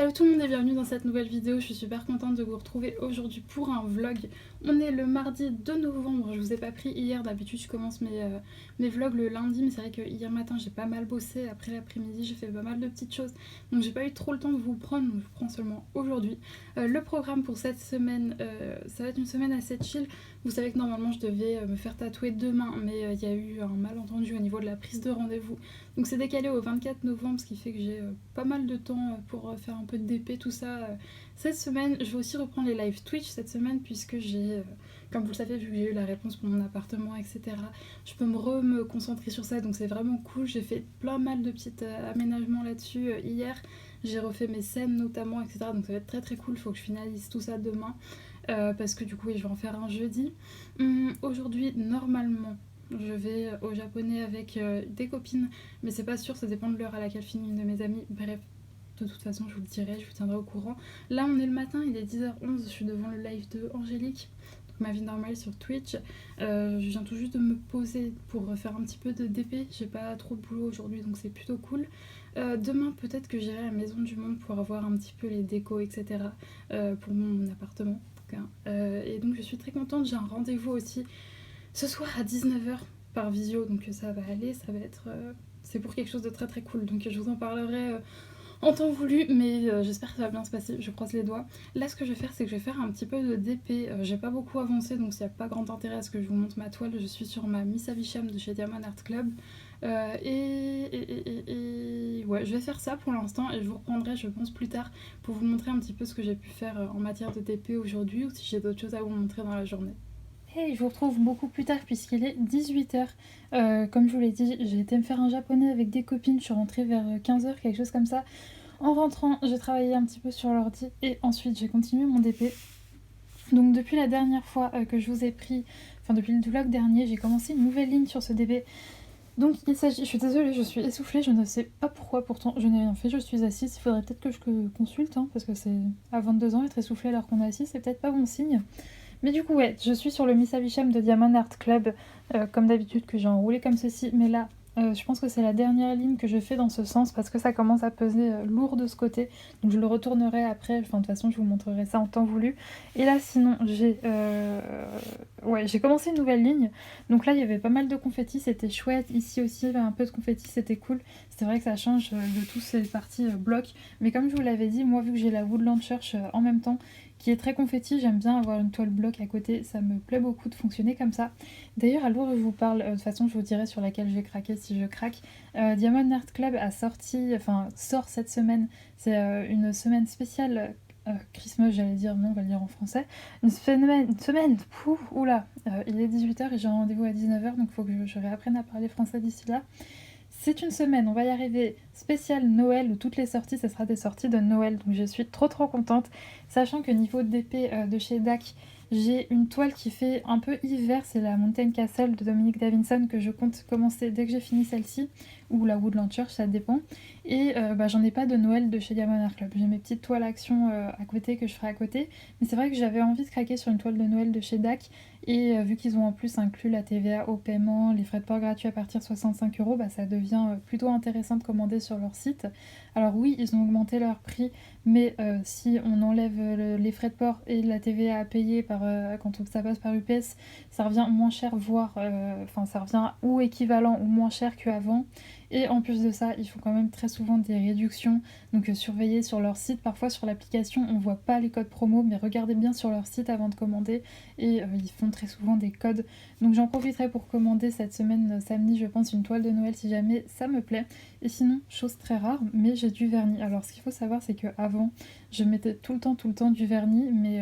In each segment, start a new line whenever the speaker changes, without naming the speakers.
Hello tout le monde et bienvenue dans cette nouvelle vidéo, je suis super contente de vous retrouver aujourd'hui pour un vlog. On est le mardi 2 novembre, je vous ai pas pris hier, d'habitude je commence mes vlogs le lundi, mais c'est vrai que hier matin j'ai pas mal bossé, après l'après-midi j'ai fait pas mal de petites choses, donc j'ai pas eu trop le temps de vous prendre, donc je vous prends seulement aujourd'hui. Le programme pour cette semaine, ça va être une semaine assez chill. Vous savez que normalement je devais me faire tatouer demain, mais il y a eu un malentendu au niveau de la prise de rendez-vous, donc c'est décalé au 24 novembre, ce qui fait que j'ai pas mal de temps pour faire un peu de DP, tout ça. Cette semaine, je vais aussi reprendre les live Twitch cette semaine, puisque j'ai, comme vous le savez, vu que j'ai eu la réponse pour mon appartement, etc., je peux me concentrer sur ça, donc c'est vraiment cool. J'ai fait plein mal de petits aménagements là-dessus hier. J'ai refait mes scènes notamment, etc., donc ça va être très très cool. Il faut que je finalise tout ça demain, parce que du coup, oui, je vais en faire un jeudi. Aujourd'hui, normalement, je vais au japonais avec des copines, mais c'est pas sûr, ça dépend de l'heure à laquelle finit une de mes amies. Bref, de toute façon, je vous le dirai, je vous tiendrai au courant. Là, on est le matin, il est 10h11, je suis devant le live de Angélique, donc ma vie normale sur Twitch. Je viens tout juste de me poser pour faire un petit peu de DP, j'ai pas trop de boulot aujourd'hui, donc c'est plutôt cool. Demain, peut-être que j'irai à la Maison du Monde pour avoir un petit peu les décos, etc., pour mon appartement. Et donc, je suis très contente, j'ai un rendez-vous aussi ce soir à 19h par visio, donc ça va aller, ça va être... c'est pour quelque chose de très très cool, donc je vous en parlerai en temps voulu, mais j'espère que ça va bien se passer, je croise les doigts. Là, ce que je vais faire, c'est que je vais faire un petit peu de DP. J'ai pas beaucoup avancé, donc s'il n'y a pas grand intérêt à ce que je vous montre ma toile, je suis sur ma Miss Havisham de chez Diamond Art Club. Ouais, je vais faire ça pour l'instant et je vous reprendrai, je pense, plus tard pour vous montrer un petit peu ce que j'ai pu faire en matière de DP aujourd'hui, ou si j'ai d'autres choses à vous montrer dans la journée. Hey, je vous retrouve beaucoup plus tard puisqu'il est 18h. Comme je vous l'ai dit, j'ai été me faire un japonais avec des copines, je suis rentrée vers 15h, quelque chose comme ça. En rentrant, j'ai travaillé un petit peu sur l'ordi et ensuite j'ai continué mon DP. Donc depuis la dernière fois que je vous ai pris, enfin depuis le vlog dernier, j'ai commencé une nouvelle ligne sur ce DP. Donc il s'agit, je suis désolée, je suis essoufflée, je ne sais pas pourquoi, pourtant je n'ai rien fait, je suis assise, il faudrait peut-être que je consulte, hein, parce que c'est à 22 ans, être essoufflée alors qu'on est assis, c'est peut-être pas bon signe. Mais du coup, ouais, je suis sur le Miss Havisham de Diamond Art Club, comme d'habitude, que j'ai enroulé comme ceci. Mais là, je pense que c'est la dernière ligne que je fais dans ce sens parce que ça commence à peser lourd de ce côté. Donc je le retournerai après. Enfin, de toute façon, je vous montrerai ça en temps voulu. Et là, sinon, j'ai commencé une nouvelle ligne. Donc là, il y avait pas mal de confettis, c'était chouette. Ici aussi, il y avait un peu de confettis, c'était cool. C'est vrai que ça change de tous ces parties blocs. Mais comme je vous l'avais dit, moi, vu que j'ai la Woodland Church en même temps, qui est très confetti, j'aime bien avoir une toile bloc à côté, ça me plaît beaucoup de fonctionner comme ça. D'ailleurs, à l'heure où je vous parle, de toute façon je vous dirai sur laquelle je vais craquer si je craque, Diamond Art Club sort cette semaine, c'est une semaine spéciale Christmas, j'allais dire, non, on va le dire en français. Oula, il est 18h et j'ai un rendez-vous à 19h, donc il faut que je réapprenne à parler français d'ici là. C'est une semaine, on va y arriver, spéciale Noël, où toutes les sorties, ce sera des sorties de Noël, donc je suis trop contente, sachant que niveau d'épée de chez DAC, j'ai une toile qui fait un peu hiver, c'est la Mountain Castle de Dominique Davidson que je compte commencer dès que j'ai fini celle-ci, ou la Woodland Church, ça dépend, et j'en ai pas de Noël de chez Diamond Art Club, j'ai mes petites toiles action à côté que je ferai à côté, mais c'est vrai que j'avais envie de craquer sur une toile de Noël de chez DAC, et vu qu'ils ont en plus inclus la TVA au paiement, les frais de port gratuits à partir de 65 €, bah ça devient plutôt intéressant de commander sur leur site. Alors oui, ils ont augmenté leur prix, mais si on enlève les frais de port et la TVA à payer quand ça passe par UPS, ça revient moins cher, voire ça revient ou équivalent ou moins cher qu'avant. Et en plus de ça, ils font quand même très souvent des réductions, donc surveillez sur leur site. Parfois sur l'application, on voit pas les codes promo, mais regardez bien sur leur site avant de commander, et ils font très souvent des codes. Donc j'en profiterai pour commander cette semaine, samedi, je pense, une toile de Noël si jamais ça me plaît. Et sinon, chose très rare, mais j'ai du vernis. Alors ce qu'il faut savoir, c'est qu'avant, je mettais tout le temps du vernis, mais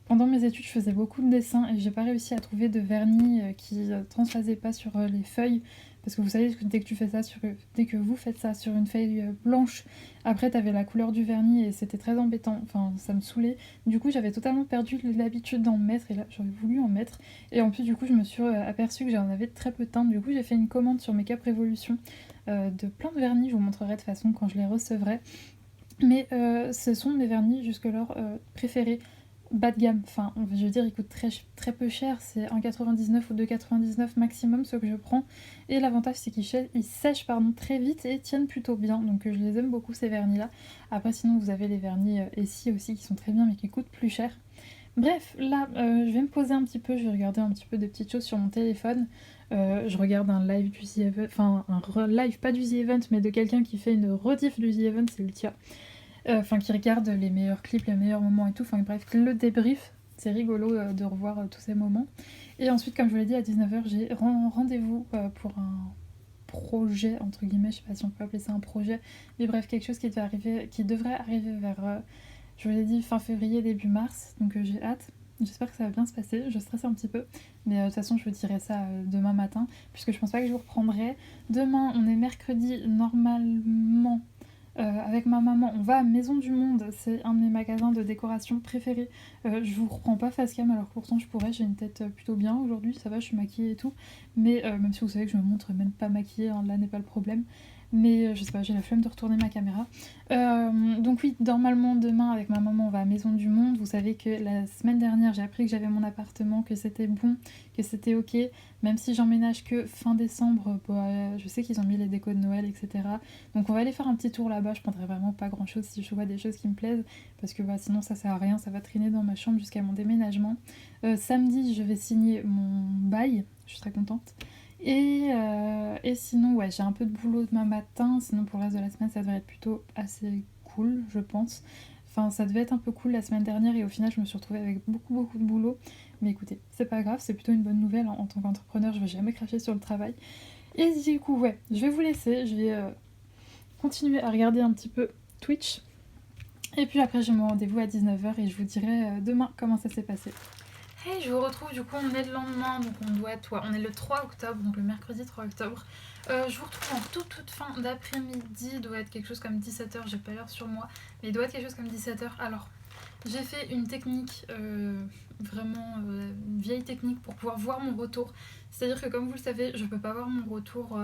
pendant mes études, je faisais beaucoup de dessins et j'ai pas réussi à trouver de vernis qui transfasait pas sur les feuilles. Parce que vous savez que dès que vous faites ça sur une feuille blanche, après t'avais la couleur du vernis et c'était très embêtant, enfin ça me saoulait. Du coup j'avais totalement perdu l'habitude d'en mettre et là j'aurais voulu en mettre. Et en plus du coup je me suis aperçue que j'en avais très peu de teinte. Du coup j'ai fait une commande sur Make Up Revolution de plein de vernis, je vous montrerai de toute façon quand je les recevrai. Mais ce sont mes vernis jusque-lors préférés. bas de gamme. Enfin, je veux dire, il coûte très peu cher. C'est 1,99 ou 2,99 maximum ce que je prends. Et l'avantage, c'est qu'ils sèchent très vite et tiennent plutôt bien. Donc je les aime beaucoup ces vernis-là. Après, sinon, vous avez les vernis Essie aussi qui sont très bien mais qui coûtent plus cher. Bref, là, je vais me poser un petit peu. Je vais regarder un petit peu des petites choses sur mon téléphone. Je regarde un live du The Event, enfin un live pas du The Event mais de quelqu'un qui fait une rediff du The Event, c'est le Tia. Enfin qui regarde les meilleurs clips, les meilleurs moments et tout, enfin bref, le débrief, c'est rigolo de revoir tous ces moments. Et ensuite, comme je vous l'ai dit, à 19h, j'ai rendez-vous pour un projet, entre guillemets, je sais pas si on peut appeler ça un projet, mais bref, quelque chose qui devrait arriver vers, je vous l'ai dit, fin février, début mars, donc j'ai hâte. J'espère que ça va bien se passer, je stresse un petit peu, mais de toute façon je vous dirai ça demain matin, puisque je pense pas que je vous reprendrai. Demain, on est mercredi, normalement, avec ma maman, on va à Maison du Monde, c'est un de mes magasins de décoration préférés. Je vous reprends pas face cam alors que pourtant je pourrais, j'ai une tête plutôt bien aujourd'hui, ça va, je suis maquillée et tout. Mais même si vous savez que je me montre même pas maquillée, hein, là n'est pas le problème. Mais je sais pas, j'ai la flemme de retourner ma caméra. Donc oui, normalement demain avec ma maman on va à Maison du Monde. Vous savez que la semaine dernière j'ai appris que j'avais mon appartement, que c'était bon, que c'était ok. Même si j'emménage que fin décembre, je sais qu'ils ont mis les décos de Noël, etc. Donc on va aller faire un petit tour là-bas. Je prendrai vraiment pas grand chose si je vois des choses qui me plaisent. Parce que sinon ça sert à rien, ça va traîner dans ma chambre jusqu'à mon déménagement. Samedi je vais signer mon bail, je suis très contente. Et sinon, ouais, j'ai un peu de boulot demain matin. Sinon, pour le reste de la semaine, ça devrait être plutôt assez cool, je pense. Enfin, ça devait être un peu cool la semaine dernière et au final, je me suis retrouvée avec beaucoup de boulot. Mais écoutez, c'est pas grave, c'est plutôt une bonne nouvelle. En tant qu'entrepreneur, je vais jamais cracher sur le travail. Et du coup, ouais, je vais vous laisser. Je vais continuer à regarder un petit peu Twitch. Et puis après, j'ai mon rendez-vous à 19h et je vous dirai demain comment ça s'est passé. Hey, je vous retrouve, du coup on est le lendemain, donc on est le 3 octobre, donc le mercredi 3 octobre. Je vous retrouve en toute fin d'après-midi, il doit être quelque chose comme 17h, j'ai pas l'heure sur moi, mais il doit être quelque chose comme 17h. Alors, j'ai fait une technique, vraiment une vieille technique pour pouvoir voir mon retour. C'est-à-dire que comme vous le savez, je peux pas voir mon retour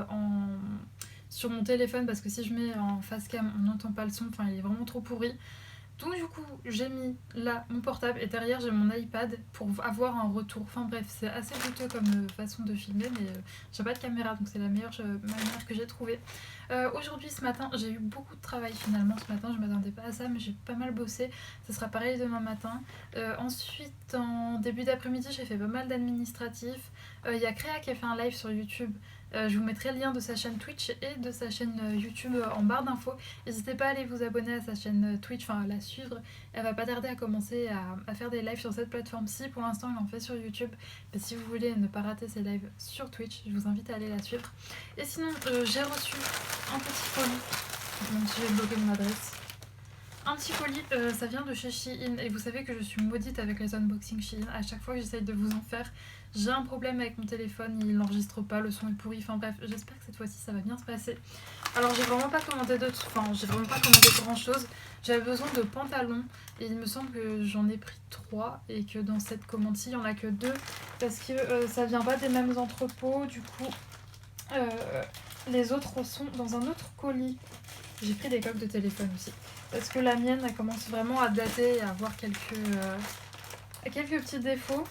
sur mon téléphone parce que si je mets en face cam, on n'entend pas le son, enfin il est vraiment trop pourri. Donc du coup j'ai mis là mon portable et derrière j'ai mon iPad pour avoir un retour. Enfin bref, c'est assez douteux comme façon de filmer mais j'ai pas de caméra donc c'est la meilleure manière que j'ai trouvée. Aujourd'hui ce matin j'ai eu beaucoup de travail finalement ce matin, je m'attendais pas à ça mais j'ai pas mal bossé. Ça sera pareil demain matin. Ensuite en début d'après-midi j'ai fait pas mal d'administratifs. Il y a Créa qui a fait un live sur YouTube. Je vous mettrai le lien de sa chaîne Twitch et de sa chaîne YouTube en barre d'infos. N'hésitez pas à aller vous abonner à sa chaîne Twitch, enfin à la suivre. Elle va pas tarder à commencer à faire des lives sur cette plateforme-ci. Pour l'instant, elle en fait sur YouTube. Mais si vous voulez ne pas rater ses lives sur Twitch, je vous invite à aller la suivre. Et sinon, j'ai reçu un petit colis, même si j'ai bloqué mon adresse. Un petit colis, ça vient de chez Shein et vous savez que je suis maudite avec les unboxings Shein. À chaque fois que j'essaye de vous en faire, j'ai un problème avec mon téléphone, il n'enregistre pas, le son est pourri. Enfin bref, j'espère que cette fois-ci ça va bien se passer. Alors j'ai vraiment pas commandé grand chose. J'avais besoin de pantalons et il me semble que j'en ai pris 3 et que dans cette commande-ci il y en a que 2 parce que ça vient pas des mêmes entrepôts. Du coup, les autres sont dans un autre colis. J'ai pris des coques de téléphone aussi. Parce que la mienne, elle commence vraiment à dater et à avoir quelques petits défauts.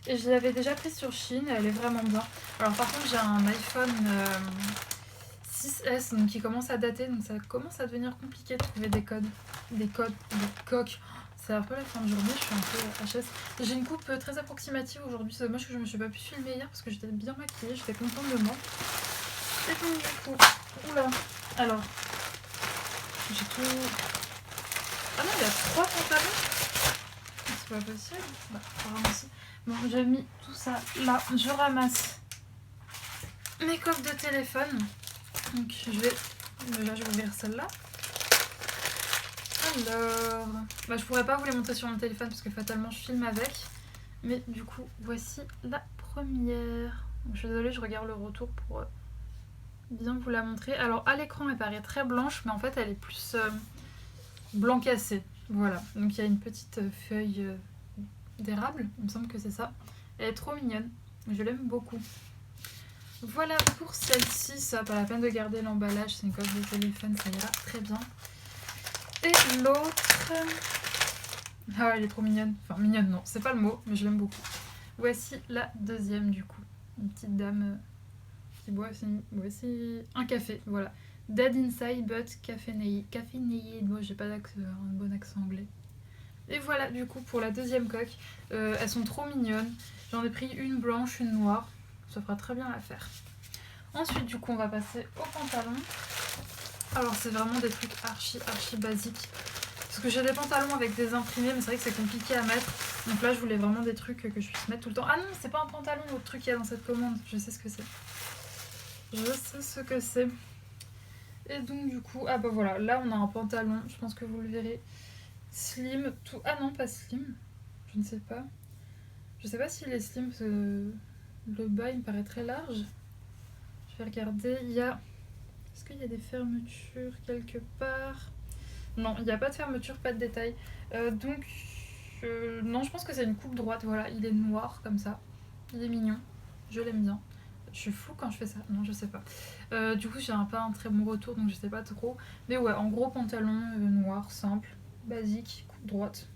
Et je l'avais déjà prise sur Shein, elle est vraiment bien. Alors par contre, j'ai un iPhone 6S donc, qui commence à dater, donc ça commence à devenir compliqué de trouver des coques. C'est un peu la fin de journée, je suis un peu HS. J'ai une coupe très approximative aujourd'hui, c'est dommage que je me suis pas pu filmer hier parce que j'étais bien maquillée, j'étais contente de moi. Et donc du coup, oula, alors... J'ai tout... Ah non, il y a 3 pantalons. C'est pas possible. Bah, faut ramasser. Bon, j'ai mis tout ça là. Je ramasse mes coques de téléphone. Donc, déjà, je vais ouvrir celle-là. Alors... Bah, je pourrais pas vous les montrer sur mon téléphone parce que fatalement, je filme avec. Mais du coup, voici la première. Donc, je suis désolée, je regarde le retour pour... bien vous la montrer. Alors à l'écran elle paraît très blanche mais en fait elle est plus blanc cassé. Voilà, donc il y a une petite feuille d'érable, il me semble que c'est ça. Elle est trop mignonne, je l'aime beaucoup. Voilà pour celle-ci, ça pas la peine de garder l'emballage, c'est une coque de téléphone, ça ira très bien. Et l'autre, Ah, elle est trop mignonne. Enfin, mignonne, non, c'est pas le mot, mais je l'aime beaucoup. Voici la deuxième, du coup. Une petite dame qui boit aussi un café, voilà. Dead inside but caffeinated. Caffeinated, moi j'ai pas un bon accent anglais. Et voilà, du coup, pour la deuxième coque. Elles sont trop mignonnes. J'en ai pris une blanche, une noire. Ça fera très bien l'affaire. Ensuite, du coup, on va passer au pantalon. Alors, c'est vraiment des trucs archi basiques. Parce que j'ai des pantalons avec des imprimés, mais c'est vrai que c'est compliqué à mettre. Donc là, je voulais vraiment des trucs que je puisse mettre tout le temps. Ah non, c'est pas un pantalon, l'autre truc qu'il y a dans cette commande. Je sais ce que c'est. Je sais ce que c'est. Et donc, du coup, ah bah voilà, là, on a un pantalon. Je pense que vous le verrez. Slim, tout. Ah non, pas slim. Je ne sais pas. Je sais pas s'il est slim, parce que le bas, il me paraît très large. Je vais regarder. Il y a... Est-ce qu'il y a des fermetures quelque part? Non, il n'y a pas de fermeture, pas de détail. Donc, non, je pense que c'est une coupe droite. Voilà, il est noir comme ça. Il est mignon. Je l'aime bien. Je suis floue quand je fais ça. Non, je sais pas. Du coup, j'ai pas un très bon retour, donc je sais pas trop. Mais ouais, en gros, pantalon noir, simple, basique, coupe droite.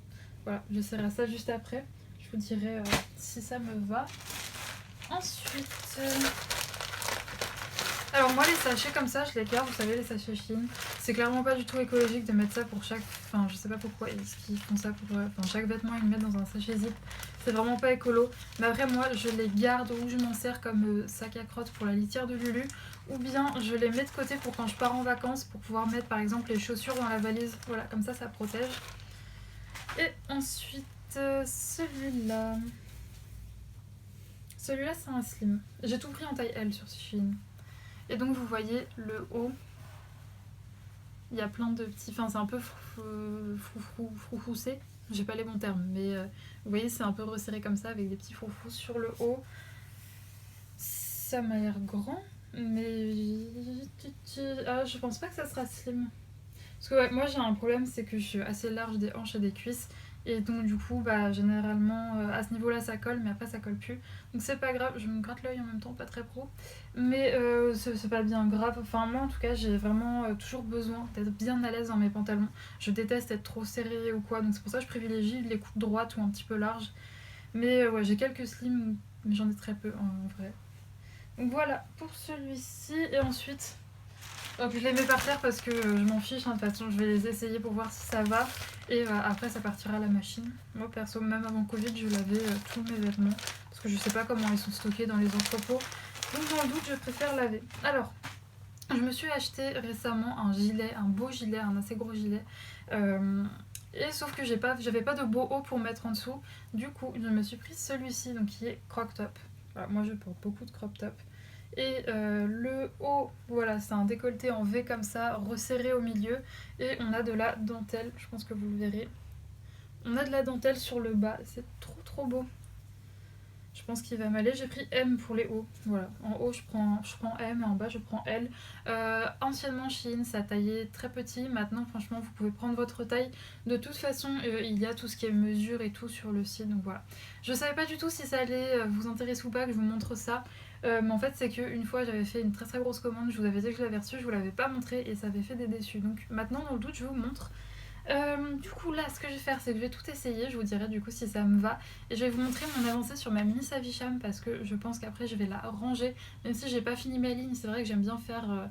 Voilà, j'essaierai ça juste après. Je vous dirai si ça me va. Ensuite... Alors moi les sachets comme ça je les garde, vous savez les sachets Chine. C'est clairement pas du tout écologique de mettre ça pour chaque... Enfin je sais pas pourquoi est-ce qu'ils font ça pour... Enfin chaque vêtement ils le mettent dans un sachet zip. C'est vraiment pas écolo. Mais après moi je les garde ou je m'en sers comme sac à crotte pour la litière de Lulu. Ou bien je les mets de côté pour quand je pars en vacances pour pouvoir mettre par exemple les chaussures dans la valise. Voilà comme ça protège. Et ensuite celui-là... Celui-là c'est un slim. J'ai tout pris en taille L sur Shein. Et donc vous voyez le haut, il y a plein de petits... Enfin c'est un peu froufroussé, j'ai pas les bons termes, mais vous voyez c'est un peu resserré comme ça avec des petits froufrous sur le haut. Ça m'a l'air grand, mais je pense pas que ça sera slim. Parce que ouais, moi j'ai un problème, c'est que je suis assez large des hanches et des cuisses. Et donc du coup, bah, généralement, à ce niveau-là, ça colle, mais après, ça colle plus. Donc c'est pas grave, je me gratte l'œil en même temps, pas très pro. Mais c'est pas bien grave. Enfin, moi, en tout cas, j'ai vraiment toujours besoin d'être bien à l'aise dans mes pantalons. Je déteste être trop serrée ou quoi. Donc c'est pour ça que je privilégie les coupes droites ou un petit peu larges. Mais ouais, j'ai quelques slims, mais j'en ai très peu en vrai. Donc voilà, pour celui-ci. Et ensuite... Donc je les mets par terre parce que je m'en fiche, hein, de toute façon je vais les essayer pour voir si ça va et après ça partira à la machine. Moi perso, même avant Covid, je lavais tous mes vêtements parce que je sais pas comment ils sont stockés dans les entrepôts. Donc dans le doute, je préfère laver. Alors, je me suis acheté récemment un gilet, un beau gilet, un assez gros gilet. Et sauf que j'avais pas de beau haut pour mettre en dessous. Du coup, je me suis pris celui-ci, donc qui est crop top. Voilà, moi je porte beaucoup de crop top. Et le haut, voilà, c'est un décolleté en V comme ça, resserré au milieu. Et on a de la dentelle, je pense que vous le verrez. On a de la dentelle sur le bas, c'est trop beau. Je pense qu'il va m'aller. J'ai pris M pour les hauts. Voilà, en haut je prends M et en bas je prends L. Anciennement Shein ça taillait très petit. Maintenant franchement vous pouvez prendre votre taille. De toute façon il y a tout ce qui est mesure et tout sur le site. Donc voilà. Je savais pas du tout si ça allait vous intéresser ou pas que je vous montre ça. Mais en fait c'est qu'une fois j'avais fait une très grosse commande. Je vous avais dit que je l'avais reçue, je vous l'avais pas montré et ça avait fait des déçus. Donc maintenant dans le doute je vous montre. Du coup là ce que je vais faire c'est que je vais tout essayer, je vous dirai du coup si ça me va et je vais vous montrer mon avancée sur ma mini Savisham parce que je pense qu'après je vais la ranger même si j'ai pas fini ma ligne. C'est vrai que j'aime bien faire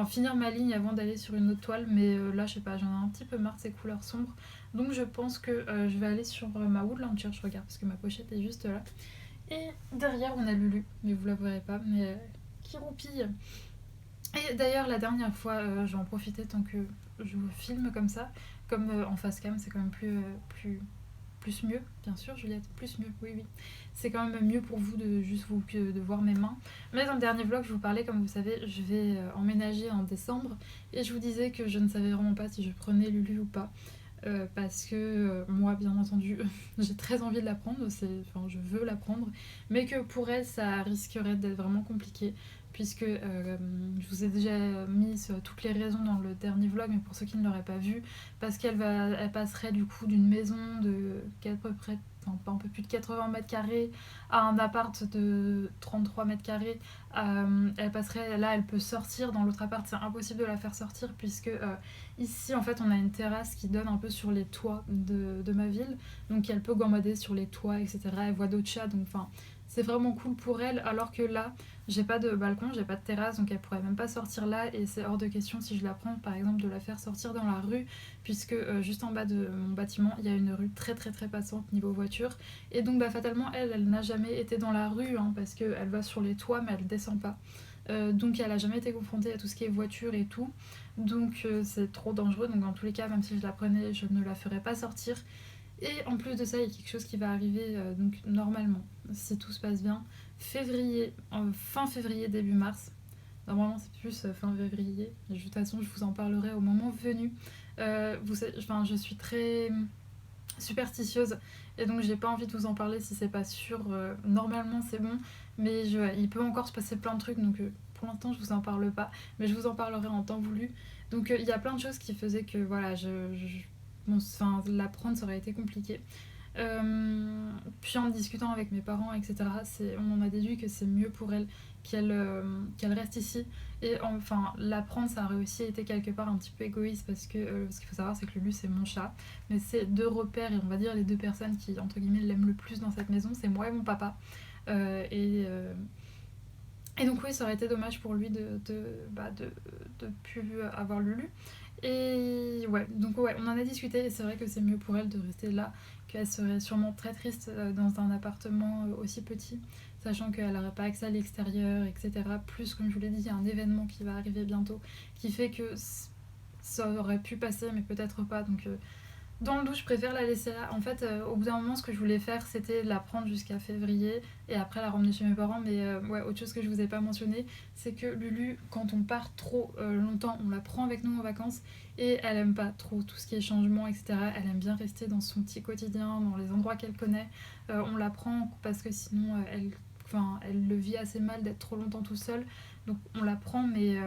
finir ma ligne avant d'aller sur une autre toile, mais là je sais pas, j'en ai un petit peu marre de ces couleurs sombres, donc je pense que je vais aller sur ma Woodland Church. Je regarde parce que ma pochette est juste là et derrière on a Lulu, mais vous la verrez pas, mais qui roupille. Et d'ailleurs la dernière fois je vais en profiter tant que je vous filme comme ça, comme en face cam c'est quand même plus mieux, bien sûr Juliette, plus mieux, oui. C'est quand même mieux pour vous de juste de voir mes mains. Mais dans le dernier vlog je vous parlais, comme vous savez, je vais emménager en décembre et je vous disais que je ne savais vraiment pas si je prenais Lulu ou pas. Parce que moi bien entendu j'ai très envie de la prendre, je veux la prendre, mais que pour elle ça risquerait d'être vraiment compliqué puisque je vous ai déjà mis toutes les raisons dans le dernier vlog, mais pour ceux qui ne l'auraient pas vu, parce elle passerait du coup d'une maison de à peu près, enfin, un peu plus de 80 mètres carrés à un appart de 33 mètres carrés. Elle passerait, là elle peut sortir, dans l'autre appart c'est impossible de la faire sortir, puisque ici en fait on a une terrasse qui donne un peu sur les toits de ma ville, donc elle peut gambader sur les toits, etc. Elle voit d'autres chats, donc enfin c'est vraiment cool pour elle, alors que là j'ai pas de balcon, j'ai pas de terrasse, donc elle pourrait même pas sortir là, et c'est hors de question si je la prends par exemple de la faire sortir dans la rue, puisque juste en bas de mon bâtiment il y a une rue très très très passante niveau voiture, et donc fatalement elle n'a jamais été dans la rue, hein, parce qu'elle va sur les toits mais elle descend pas. Donc elle a jamais été confrontée à tout ce qui est voiture et tout, donc c'est trop dangereux, donc dans tous les cas même si je la prenais je ne la ferais pas sortir. Et en plus de ça, il y a quelque chose qui va arriver, donc normalement, si tout se passe bien, fin février, début mars. Normalement, c'est plus fin février. De toute façon, je vous en parlerai au moment venu. Je suis très superstitieuse et donc j'ai pas envie de vous en parler si c'est pas sûr. Normalement, c'est bon, mais il peut encore se passer plein de trucs, donc pour l'instant, je vous en parle pas, mais je vous en parlerai en temps voulu. Donc il y a plein de choses qui faisaient que voilà, la prendre ça aurait été compliqué. Puis en discutant avec mes parents, etc., on en a déduit que c'est mieux pour elle qu'elle reste ici. Et enfin, la prendre, ça aurait aussi été quelque part un petit peu égoïste, parce que ce qu'il faut savoir, c'est que Lulu, c'est mon chat. Mais c'est deux repères, et on va dire les deux personnes qui, entre guillemets, l'aiment le plus dans cette maison, c'est moi et mon papa. Et donc oui, ça aurait été dommage pour lui de plus avoir Lulu. Et ouais, donc ouais, on en a discuté, et c'est vrai que c'est mieux pour elle de rester là, qu'elle serait sûrement très triste dans un appartement aussi petit, sachant qu'elle n'aurait pas accès à l'extérieur, etc. Plus, comme je vous l'ai dit, il y a un événement qui va arriver bientôt, qui fait que ça aurait pu passer, mais peut-être pas, donc dans le doute, je préfère la laisser là. En fait, au bout d'un moment, ce que je voulais faire, c'était la prendre jusqu'à février et après la ramener chez mes parents. Mais ouais, autre chose que je vous ai pas mentionné, c'est que Lulu, quand on part trop longtemps, on la prend avec nous en vacances, et elle aime pas trop tout ce qui est changement, etc. Elle aime bien rester dans son petit quotidien, dans les endroits qu'elle connaît. On la prend parce que sinon, elle le vit assez mal d'être trop longtemps tout seule. Donc on la prend, mais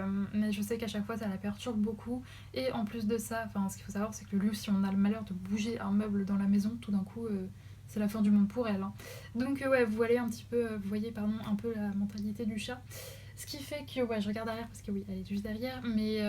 je sais qu'à chaque fois ça la perturbe beaucoup. Et en plus de ça, ce qu'il faut savoir, c'est que Lulu, si on a le malheur de bouger un meuble dans la maison, tout d'un coup c'est la fin du monde pour elle, hein. Donc ouais, vous voyez un peu la mentalité du chat. Ce qui fait que ouais, je regarde derrière parce que oui, elle est juste derrière, mais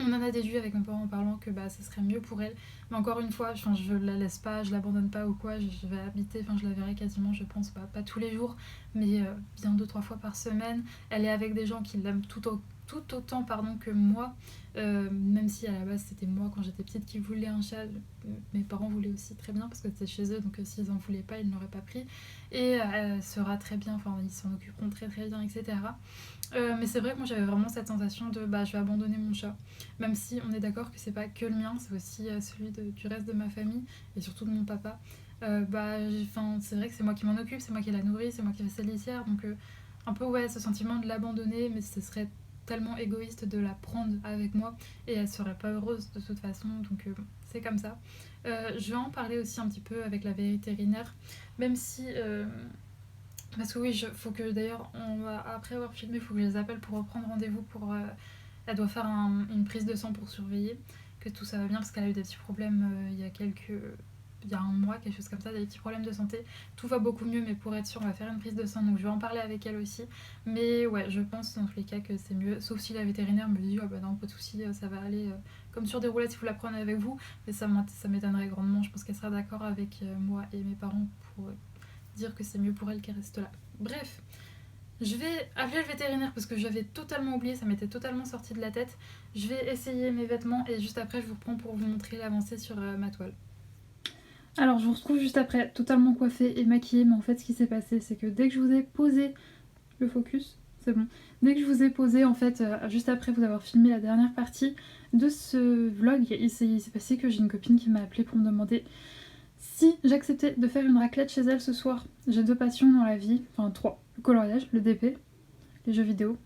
on en a déduit avec mes parents en parlant que ce serait mieux pour elle. Mais encore une fois, je la laisse pas, je l'abandonne pas ou quoi, je vais habiter, je la verrai quasiment, je pense, pas tous les jours, mais bien 2-3 fois par semaine. Elle est avec des gens qui l'aiment tout autant que moi, même si à la base c'était moi quand j'étais petite qui voulais un chat. Mes parents voulaient aussi très bien parce que c'était chez eux, donc s'ils en voulaient pas, ils ne l'auraient pas pris. Et elle sera très bien, ils s'en occuperont très très bien, etc. Mais c'est vrai que moi j'avais vraiment cette sensation de je vais abandonner mon chat, même si on est d'accord que c'est pas que le mien, c'est aussi celui du reste de ma famille et surtout de mon papa. C'est vrai que c'est moi qui m'en occupe, c'est moi qui la nourris, c'est moi qui fais sa litière, donc un peu ouais, ce sentiment de l'abandonner, mais ce serait tellement égoïste de la prendre avec moi, et elle serait pas heureuse de toute façon, donc c'est comme ça. Je vais en parler aussi un petit peu avec la vétérinaire, même si parce que oui, faut que d'ailleurs, après avoir filmé, il faut que je les appelle pour reprendre rendez-vous. Elle doit faire une prise de sang pour surveiller que tout ça va bien, parce qu'elle a eu des petits problèmes il y a un mois, quelque chose comme ça, des petits problèmes de santé. Tout va beaucoup mieux, mais pour être sûr, on va faire une prise de sang, donc je vais en parler avec elle aussi. Mais ouais, je pense dans tous les cas que c'est mieux, sauf si la vétérinaire me dit non, pas de soucis, ça va aller comme sur des roulettes si vous la prenez avec vous. Mais ça m'étonnerait grandement, je pense qu'elle sera d'accord avec moi et mes parents pour dire que c'est mieux pour elle qu'elle reste là. Bref, je vais appeler le vétérinaire parce que j'avais totalement oublié, ça m'était totalement sorti de la tête. Je vais essayer mes vêtements et juste après je vous reprends pour vous montrer l'avancée sur ma toile. Alors je vous retrouve juste après, totalement coiffée et maquillée, mais en fait ce qui s'est passé c'est que dès que je vous ai posé le focus, c'est bon, dès que je vous ai posé en fait, juste après vous avoir filmé la dernière partie de ce vlog, il s'est passé que j'ai une copine qui m'a appelée pour me demander si j'acceptais de faire une raclette chez elle ce soir. J'ai 2 passions dans la vie, enfin 3, le coloriage, le DP, les jeux vidéo,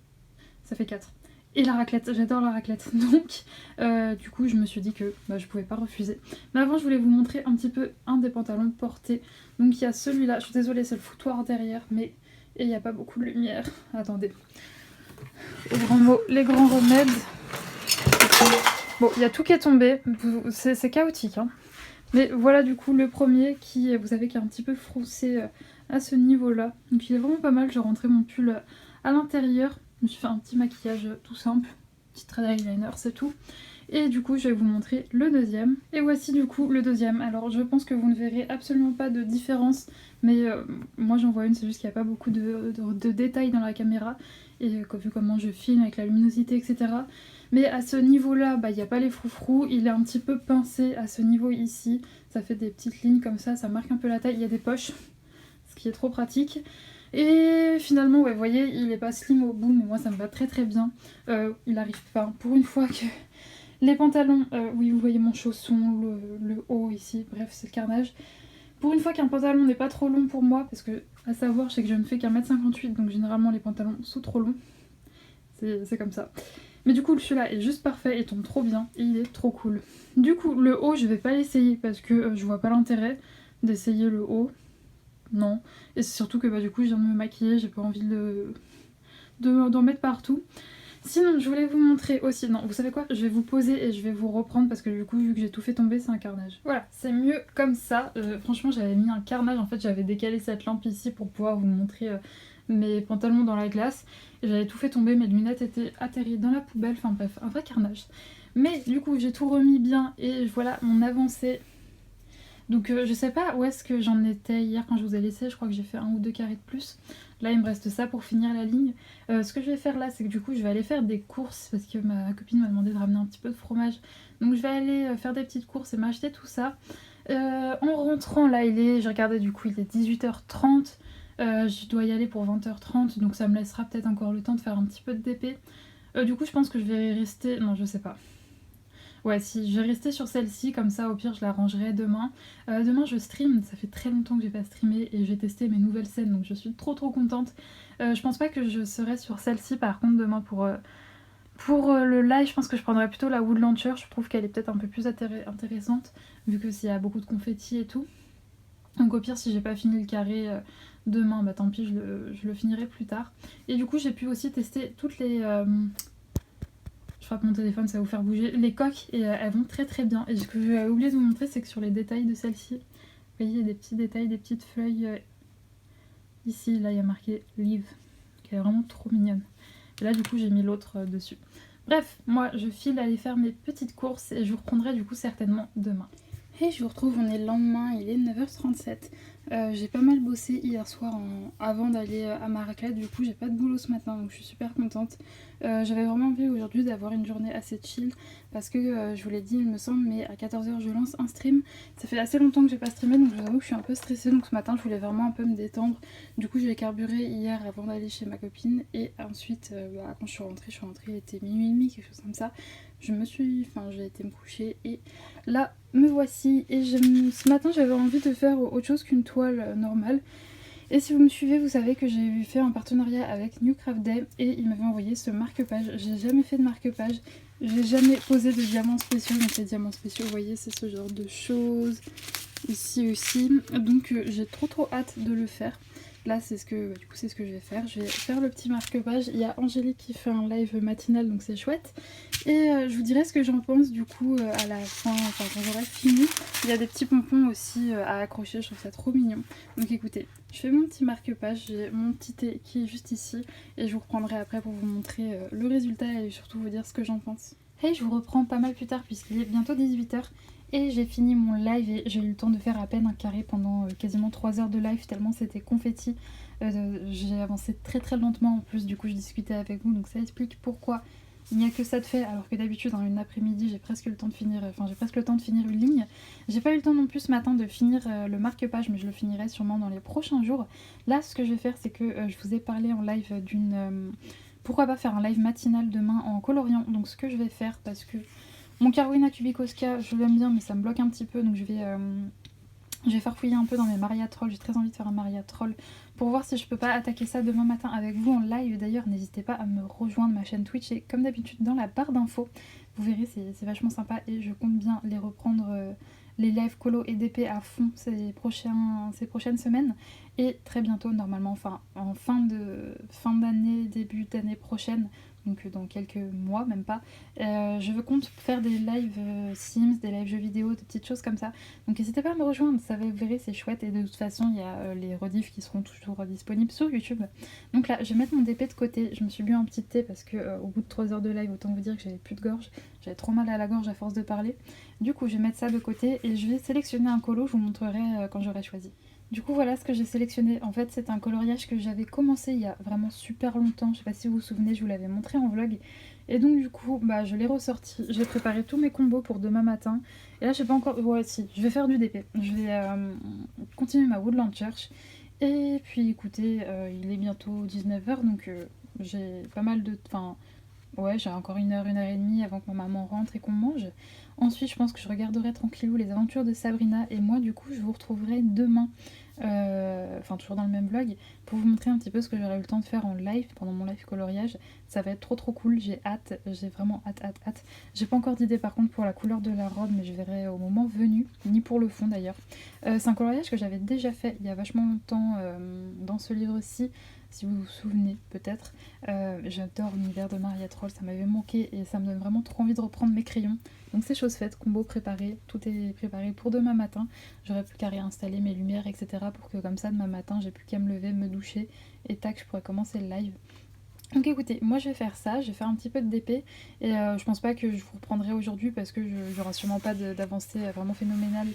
ça fait 4. Et la raclette, j'adore la raclette, donc du coup je me suis dit que je pouvais pas refuser. Mais avant je voulais vous montrer un petit peu un des pantalons portés. Donc il y a celui-là, je suis désolée c'est le foutoir derrière, mais Et il n'y a pas beaucoup de lumière. Attendez. Les grands mots, les grands remèdes. Bon, il y a tout qui est tombé. C'est chaotique, hein. Mais voilà du coup le premier qui, vous savez, qui est un petit peu froussé à ce niveau-là. Donc il est vraiment pas mal. J'ai rentré mon pull à l'intérieur. Je me suis fait un petit maquillage tout simple. Petit trait d'eyeliner, c'est tout. Et du coup je vais vous montrer le deuxième. Et voici du coup le deuxième. Alors je pense que vous ne verrez absolument pas de différence. Mais moi j'en vois une, c'est juste qu'il n'y a pas beaucoup de détails dans la caméra. Et vu comment je filme avec la luminosité, etc. Mais à ce niveau-là, il n'y a pas les froufrous. Il est un petit peu pincé à ce niveau ici. Ça fait des petites lignes comme ça marque un peu la taille. Il y a des poches, ce qui est trop pratique. Et finalement, ouais, vous voyez, il est pas slim au bout, mais moi ça me va très très bien. Il arrive pas, pour une fois que les pantalons, oui vous voyez mon chausson, le haut ici, bref c'est le carnage. Pour une fois qu'un pantalon n'est pas trop long pour moi, parce que à savoir je sais que je ne fais qu'1m58, donc généralement les pantalons sont trop longs. C'est comme ça. Mais du coup celui-là est juste parfait, il tombe trop bien et il est trop cool. Du coup le haut je vais pas l'essayer parce que je vois pas l'intérêt d'essayer le haut. Non. Et c'est surtout que du coup je viens de me maquiller, j'ai pas envie d'en mettre partout. Sinon je voulais vous montrer aussi, non vous savez quoi, je vais vous poser et je vais vous reprendre parce que du coup vu que j'ai tout fait tomber c'est un carnage. Voilà, c'est mieux comme ça. Franchement j'avais mis un carnage, en fait j'avais décalé cette lampe ici pour pouvoir vous montrer mes pantalons dans la glace. Et j'avais tout fait tomber, mes lunettes étaient atterries dans la poubelle, enfin bref, un vrai carnage. Mais du coup j'ai tout remis bien et voilà mon avancée. Donc je sais pas où est-ce que j'en étais hier quand je vous ai laissé, je crois que j'ai fait 1 ou 2 carrés de plus. Là il me reste ça pour finir la ligne. Ce que je vais faire là c'est que du coup je vais aller faire des courses parce que ma copine m'a demandé de ramener un petit peu de fromage. Donc je vais aller faire des petites courses et m'acheter tout ça. En rentrant là j'ai regardé du coup il est 18h30. Je dois y aller pour 20h30 donc ça me laissera peut-être encore le temps de faire un petit peu de DP. Du coup je pense que je vais rester... Non je sais pas. Ouais, si, je vais rester sur celle-ci, comme ça au pire je la rangerai demain. Demain je stream, ça fait très longtemps que j'ai pas streamé et j'ai testé mes nouvelles scènes donc je suis trop contente. Je pense pas que je serai sur celle-ci par contre demain pour le live. Je pense que je prendrai plutôt la Wood Launcher, je trouve qu'elle est peut-être un peu plus intéressante vu que s'il y a beaucoup de confettis et tout. Donc au pire si j'ai pas fini le carré demain, tant pis je le finirai plus tard. Et du coup j'ai pu aussi tester toutes les... Je frappe mon téléphone, ça va vous faire bouger. Les coques, et elles vont très bien. Et ce que j'ai oublié de vous montrer, c'est que sur les détails de celle-ci, vous voyez, il y a des petits détails, des petites feuilles. Ici, là, il y a marqué Live, qui est vraiment trop mignonne. Et là, du coup, j'ai mis l'autre dessus. Bref, moi, je file aller faire mes petites courses et je vous reprendrai du coup certainement demain. Et je vous retrouve, on est le lendemain, il est 9h37. J'ai pas mal bossé hier soir avant d'aller à ma raclette, du coup j'ai pas de boulot ce matin donc je suis super contente. J'avais vraiment envie aujourd'hui d'avoir une journée assez chill parce que je vous l'ai dit il me semble, mais à 14h je lance un stream. Ça fait assez longtemps que j'ai pas streamé donc je vous avoue que je suis un peu stressée, donc ce matin je voulais vraiment un peu me détendre. Du coup j'ai carburé hier avant d'aller chez ma copine et ensuite quand je suis rentrée, il était minuit et demi, quelque chose comme ça. J'ai été me coucher et là me voici. Et ce matin j'avais envie de faire autre chose qu'une toile normale. Et si vous me suivez, vous savez que j'ai fait un partenariat avec New Craft Day et ils m'avaient envoyé ce marque-page. J'ai jamais fait de marque-page, j'ai jamais posé de diamants spéciaux. Donc les diamants spéciaux, vous voyez, c'est ce genre de choses ici aussi. Donc j'ai trop hâte de le faire. Là c'est ce que je vais faire. Je vais faire le petit marque-page. Il y a Angélique qui fait un live matinal donc c'est chouette. Et je vous dirai ce que j'en pense du coup à la fin, quand j'aurai fini. Il y a des petits pompons aussi à accrocher, je trouve ça trop mignon. Donc écoutez, je fais mon petit marque-page, j'ai mon petit thé qui est juste ici. Et je vous reprendrai après pour vous montrer le résultat et surtout vous dire ce que j'en pense. Et je vous reprends pas mal plus tard puisqu'il est bientôt 18h. Et j'ai fini mon live et j'ai eu le temps de faire à peine un carré pendant quasiment 3 heures de live tellement c'était confetti. J'ai avancé très lentement en plus, du coup je discutais avec vous donc ça explique pourquoi il n'y a que ça de fait alors que d'habitude en une après-midi j'ai presque le temps de finir une ligne. J'ai pas eu le temps non plus ce matin de finir le marque-page mais je le finirai sûrement dans les prochains jours. Là ce que je vais faire c'est que je vous ai parlé en live pourquoi pas faire un live matinal demain en coloriant. Donc ce que je vais faire parce que mon Carolina Cubicoska, je l'aime bien mais ça me bloque un petit peu donc je vais farfouiller un peu dans mes Maria Troll. J'ai très envie de faire un Maria Troll pour voir si je peux pas attaquer ça demain matin avec vous en live. D'ailleurs n'hésitez pas à me rejoindre, ma chaîne Twitch est comme d'habitude dans la barre d'infos. Vous verrez c'est vachement sympa et je compte bien les reprendre les live colo et DP à fond ces prochaines semaines. Et très bientôt, normalement, enfin en fin d'année, début d'année prochaine, donc dans quelques mois, même pas, je compte faire des lives Sims, des lives jeux vidéo, des petites choses comme ça. Donc n'hésitez pas à me rejoindre, ça va, vous verrez, c'est chouette. Et de toute façon, il y a les rediffs qui seront toujours disponibles sur YouTube. Donc là, je vais mettre mon DP de côté. Je me suis bu un petit thé parce que au bout de 3 heures de live, autant vous dire que j'avais plus de gorge. J'avais trop mal à la gorge à force de parler. Du coup, je vais mettre ça de côté et je vais sélectionner un colo, je vous montrerai quand j'aurai choisi. Du coup, voilà ce que j'ai sélectionné. En fait, c'est un coloriage que j'avais commencé il y a vraiment super longtemps. Je sais pas si vous vous souvenez, je vous l'avais montré en vlog. Et donc, du coup, je l'ai ressorti. J'ai préparé tous mes combos pour demain matin. Et là, je sais pas encore... Ouais, si, je vais faire du DP. Je vais continuer ma Woodland Church. Et puis, écoutez, il est bientôt 19h, donc j'ai pas mal de... Enfin, ouais, j'ai encore 1 heure et demie avant que ma maman rentre et qu'on mange. Ensuite, je pense que je regarderai tranquillou les aventures de Sabrina. Et moi, du coup, je vous retrouverai demain, enfin toujours dans le même vlog, pour vous montrer un petit peu ce que j'aurai eu le temps de faire en live, pendant mon live coloriage. Ça va être trop cool, j'ai hâte, j'ai vraiment hâte. J'ai pas encore d'idée par contre pour la couleur de la robe, mais je verrai au moment venu, ni pour le fond d'ailleurs. C'est un coloriage que j'avais déjà fait il y a vachement longtemps dans ce livre-ci, si vous vous souvenez peut-être. J'adore l'univers de Maria Troll, ça m'avait manqué et ça me donne vraiment trop envie de reprendre mes crayons. Donc c'est chose faite, combo préparé, tout est préparé pour demain matin. J'aurais plus qu'à réinstaller mes lumières, etc. pour que comme ça demain matin j'ai plus qu'à me lever, me doucher et tac, je pourrais commencer le live. Donc écoutez, moi je vais faire ça, je vais faire un petit peu de DP et je pense pas que je vous reprendrai aujourd'hui parce que il n'y aura sûrement pas d'avancée vraiment phénoménale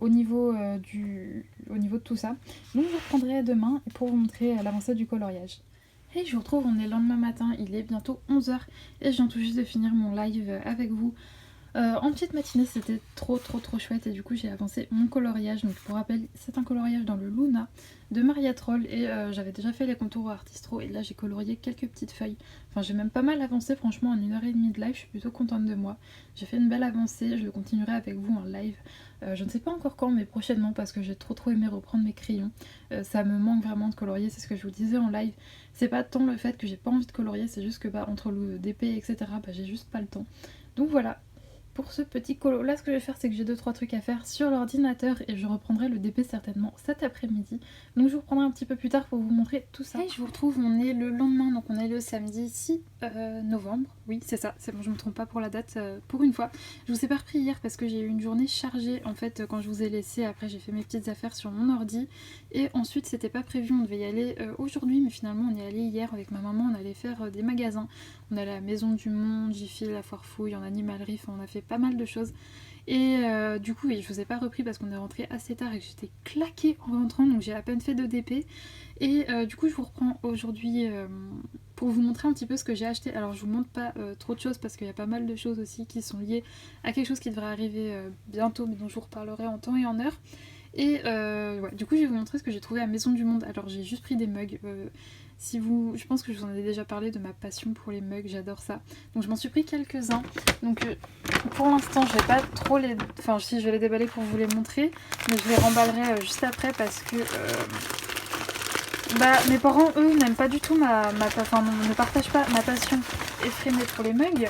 au niveau de tout ça. Donc je vous reprendrai demain pour vous montrer l'avancée du coloriage. Et je vous retrouve, on est le lendemain matin, il est bientôt 11h et je viens tout juste de finir mon live avec vous. En petite matinée, c'était trop chouette et du coup j'ai avancé mon coloriage. Donc pour rappel, c'est un coloriage dans le Luna de Maria Troll et j'avais déjà fait les contours au Artistro et là j'ai colorié quelques petites feuilles. Enfin j'ai même pas mal avancé franchement en 1 heure et demie de live, je suis plutôt contente de moi. J'ai fait une belle avancée, je le continuerai avec vous en live. Je ne sais pas encore quand mais prochainement parce que j'ai trop aimé reprendre mes crayons. Ça me manque vraiment de colorier, c'est ce que je vous disais en live. C'est pas tant le fait que j'ai pas envie de colorier, c'est juste que entre le DP etc j'ai juste pas le temps. Donc voilà. Pour ce petit colo, là ce que je vais faire c'est que j'ai 2-3 trucs à faire sur l'ordinateur et je reprendrai le DP certainement cet après-midi. Donc je vous reprendrai un petit peu plus tard pour vous montrer tout ça. Et je vous retrouve, on est le lendemain, donc on est le samedi 6 novembre. Oui c'est ça, c'est bon, je me trompe pas pour la date pour une fois. Je vous ai pas repris hier parce que j'ai eu une journée chargée en fait quand je vous ai laissé. Après j'ai fait mes petites affaires sur mon ordi et ensuite c'était pas prévu, on devait y aller aujourd'hui mais finalement on est allé hier avec ma maman, on allait faire des magasins. On est allé à la Maison du Monde, Jiffy, la Foire Fouille, en animalerie, enfin on a fait pas mal de choses. Et du coup, oui, je vous ai pas repris parce qu'on est rentré assez tard et que j'étais claquée en rentrant, donc j'ai à peine fait de DP. Et du coup, je vous reprends aujourd'hui pour vous montrer un petit peu ce que j'ai acheté. Alors, je vous montre pas trop de choses parce qu'il y a pas mal de choses aussi qui sont liées à quelque chose qui devrait arriver bientôt, mais dont je vous reparlerai en temps et en heure. Et ouais, du coup, je vais vous montrer ce que j'ai trouvé à Maison du Monde. Alors, j'ai juste pris des mugs. Je pense que je vous en ai déjà parlé de ma passion pour les mugs, j'adore ça. Donc je m'en suis pris quelques-uns. Donc pour l'instant je vais pas trop les... Enfin si, je vais les déballer pour vous les montrer, mais je les remballerai juste après parce que... mes parents eux n'aiment pas du tout enfin ne partagent pas ma passion effrénée pour les mugs.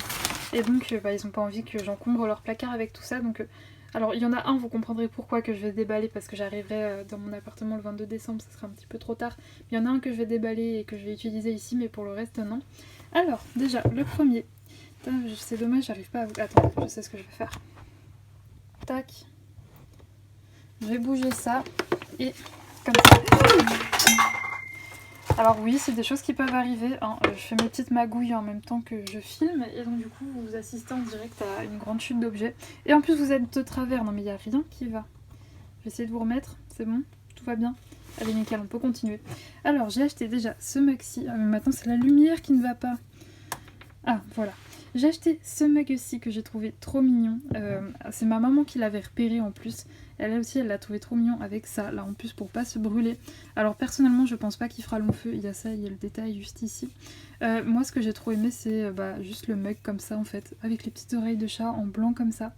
Et donc ils ont pas envie que j'encombre leur placard avec tout ça. Donc alors il y en a un, vous comprendrez pourquoi, que je vais déballer parce que j'arriverai dans mon appartement le 22 décembre, ça sera un petit peu trop tard. Il y en a un que je vais déballer et que je vais utiliser ici, mais pour le reste non. Alors déjà le premier, c'est dommage, j'arrive pas à vous... Attends, je sais ce que je vais faire. Tac. Je vais bouger ça et comme ça. Alors oui, c'est des choses qui peuvent arriver, hein. Je fais mes petites magouilles en même temps que je filme et donc du coup vous assistez en direct à une grande chute d'objets. Et en plus vous êtes de travers, non mais il n'y a rien qui va. Je vais essayer de vous remettre, c'est bon? Tout va bien? Allez nickel, on peut continuer. Alors j'ai acheté déjà ce mug-ci, mais maintenant c'est la lumière qui ne va pas. Ah voilà. J'ai acheté ce mug-ci que j'ai trouvé trop mignon. C'est ma maman qui l'avait repéré en plus. Elle aussi, elle l'a trouvé trop mignon avec ça, là en plus pour pas se brûler. Alors personnellement, je pense pas qu'il fera long feu. Il y a ça, il y a le détail juste ici. Moi, ce que j'ai trop aimé, c'est juste le mug comme ça en fait, avec les petites oreilles de chat en blanc comme ça.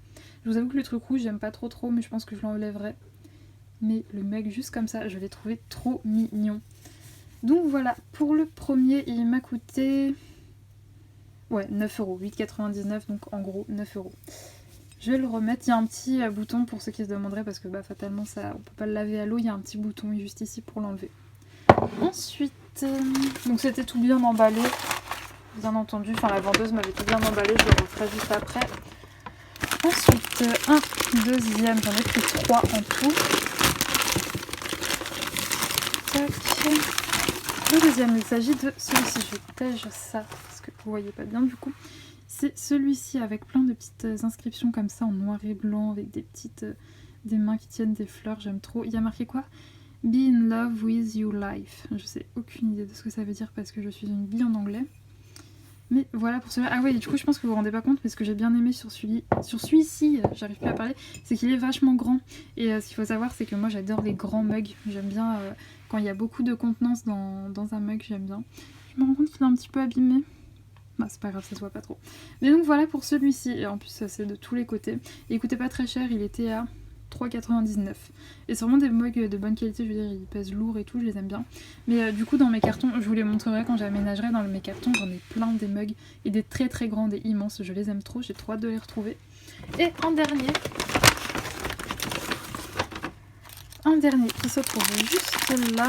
Je vous avoue que le truc rouge, j'aime pas trop, mais je pense que je l'enlèverai. Mais le mug juste comme ça, je l'ai trouvé trop mignon. Donc voilà, pour le premier, il m'a coûté... Ouais, 9 €, 8,99, donc en gros 9 €. Je vais le remettre. Il y a un petit bouton pour ceux qui se demanderaient parce que bah, fatalement ça, on peut pas le laver à l'eau. Il y a un petit bouton juste ici pour l'enlever. Ensuite, donc c'était tout bien emballé. Bien entendu, enfin la vendeuse m'avait tout bien emballé. Je le referai juste après. Ensuite, un deuxième. J'en ai pris 3 en tout. Tac. Le deuxième, il s'agit de celui-ci. Je tège ça parce que vous voyez pas bien du coup. C'est celui-ci avec plein de petites inscriptions comme ça en noir et blanc avec des petites des mains qui tiennent des fleurs. J'aime trop. Il y a marqué quoi? Be in love with your life. Je sais aucune idée de ce que ça veut dire parce que je suis une bille en anglais. Mais voilà pour cela. Ah ouais, du coup je pense que vous vous rendez pas compte, mais ce que j'ai bien aimé sur celui-ci, j'arrive plus à parler, c'est qu'il est vachement grand. Et ce qu'il faut savoir, c'est que moi j'adore les grands mugs. J'aime bien quand il y a beaucoup de contenance dans un mug, j'aime bien. Je me rends compte qu'il est un petit peu abîmé. Bah, c'est pas grave, ça se voit pas trop. Mais donc voilà pour celui-ci. Et en plus c'est de tous les côtés. Et il coûtait pas très cher, il était à 3,99. Et c'est vraiment des mugs de bonne qualité, je veux dire, ils pèsent lourd et tout, je les aime bien. Mais du coup, dans mes cartons, je vous les montrerai quand j'aménagerai. Dans mes cartons, j'en ai plein des mugs et des très très grands, des immenses. Je les aime trop, j'ai trop hâte de les retrouver. Et un dernier qui se trouve juste là.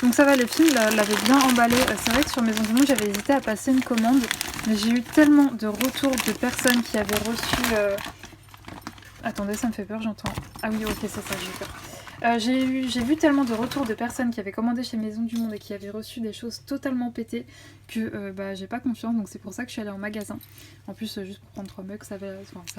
Donc ça va, le film l'avait bien emballé. C'est vrai que sur Maison du Monde, j'avais hésité à passer une commande. Mais j'ai eu tellement de retours de personnes qui avaient reçu... Attendez, ça me fait peur, j'entends... Ah oui, ok, c'est ça, j'ai peur. J'ai vu tellement de retours de personnes qui avaient commandé chez Maison du Monde et qui avaient reçu des choses totalement pétées que bah, j'ai pas confiance, donc c'est pour ça que je suis allée en magasin. En plus, juste pour prendre 3 mugs, ça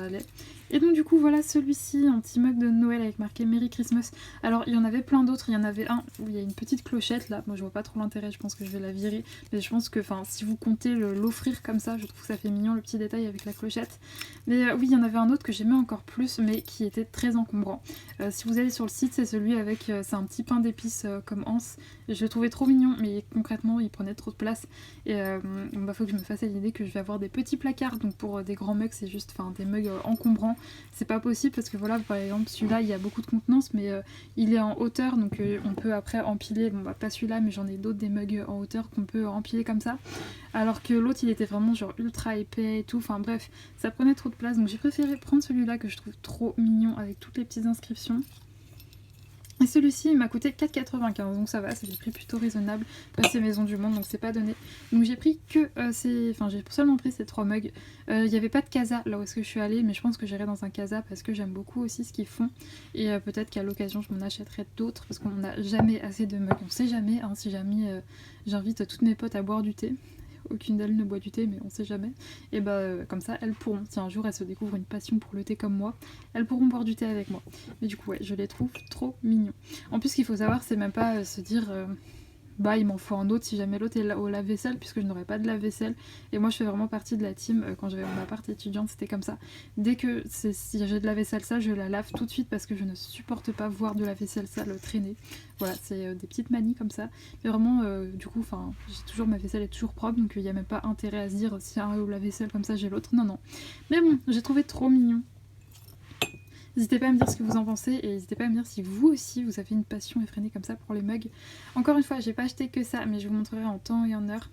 allait. Et donc du coup, voilà celui-ci, un petit mug de Noël avec marqué Merry Christmas. Alors, il y en avait plein d'autres, il y en avait un où il y a une petite clochette, là, moi je vois pas trop l'intérêt, je pense que je vais la virer. Mais je pense que, si vous comptez l'offrir comme ça, je trouve que ça fait mignon le petit détail avec la clochette. Mais oui, il y en avait un autre que j'aimais encore plus, mais qui était très encombrant. Si vous allez sur le site, c'est celui avec, c'est un petit pain d'épices comme anse. Et je le trouvais trop mignon, mais concrètement, il prenait trop de place. Et bah, faut que je me fasse à l'idée que je vais avoir des petits placards. Donc pour des grands mugs, c'est juste des mugs encombrants. C'est pas possible parce que voilà, par exemple, celui-là, il y a beaucoup de contenance, mais il est en hauteur. Donc on peut après empiler, bon bah pas celui-là, mais j'en ai d'autres des mugs en hauteur qu'on peut empiler comme ça. Alors que l'autre, il était vraiment genre ultra épais et tout. Enfin bref, ça prenait trop de place. Donc j'ai préféré prendre celui-là que je trouve trop mignon avec toutes les petites inscriptions. Et celui-ci il m'a coûté 4,95, donc ça va, c'est des prix plutôt raisonnables. Après c'est Maison du Monde, donc c'est pas donné. Donc j'ai pris que j'ai seulement pris ces 3 mugs. Il n'y avait pas de casa là où est-ce que je suis allée, mais je pense que j'irai dans un casa parce que j'aime beaucoup aussi ce qu'ils font. Et peut-être qu'à l'occasion je m'en achèterai d'autres parce qu'on n'a jamais assez de mugs. On sait jamais, hein, si jamais j'invite toutes mes potes à boire du thé. Aucune d'elles ne boit du thé, mais on sait jamais. Et bah comme ça, elles pourront, si un jour elles se découvrent une passion pour le thé comme moi, elles pourront boire du thé avec moi. Mais du coup, ouais, je les trouve trop mignons. En plus, ce qu'il faut savoir, c'est même pas se dire... bah il m'en faut un autre si jamais l'autre est au lave-vaisselle, puisque je n'aurai pas de lave-vaisselle. Et moi je fais vraiment partie de la team, quand j'avais mon appart étudiante c'était comme ça. Dès que si j'ai de la vaisselle sale, je la lave tout de suite parce que je ne supporte pas voir de la vaisselle sale traîner. Voilà, c'est des petites manies comme ça. Mais vraiment, du coup, j'ai toujours, ma vaisselle est toujours propre, donc il n'y a même pas intérêt à se dire si un est au lave-vaisselle comme ça j'ai l'autre. Non, non. Mais bon, j'ai trouvé trop mignon. N'hésitez pas à me dire ce que vous en pensez et n'hésitez pas à me dire si vous aussi vous avez une passion effrénée comme ça pour les mugs. Encore une fois, j'ai pas acheté que ça, mais je vous montrerai en temps et en heure.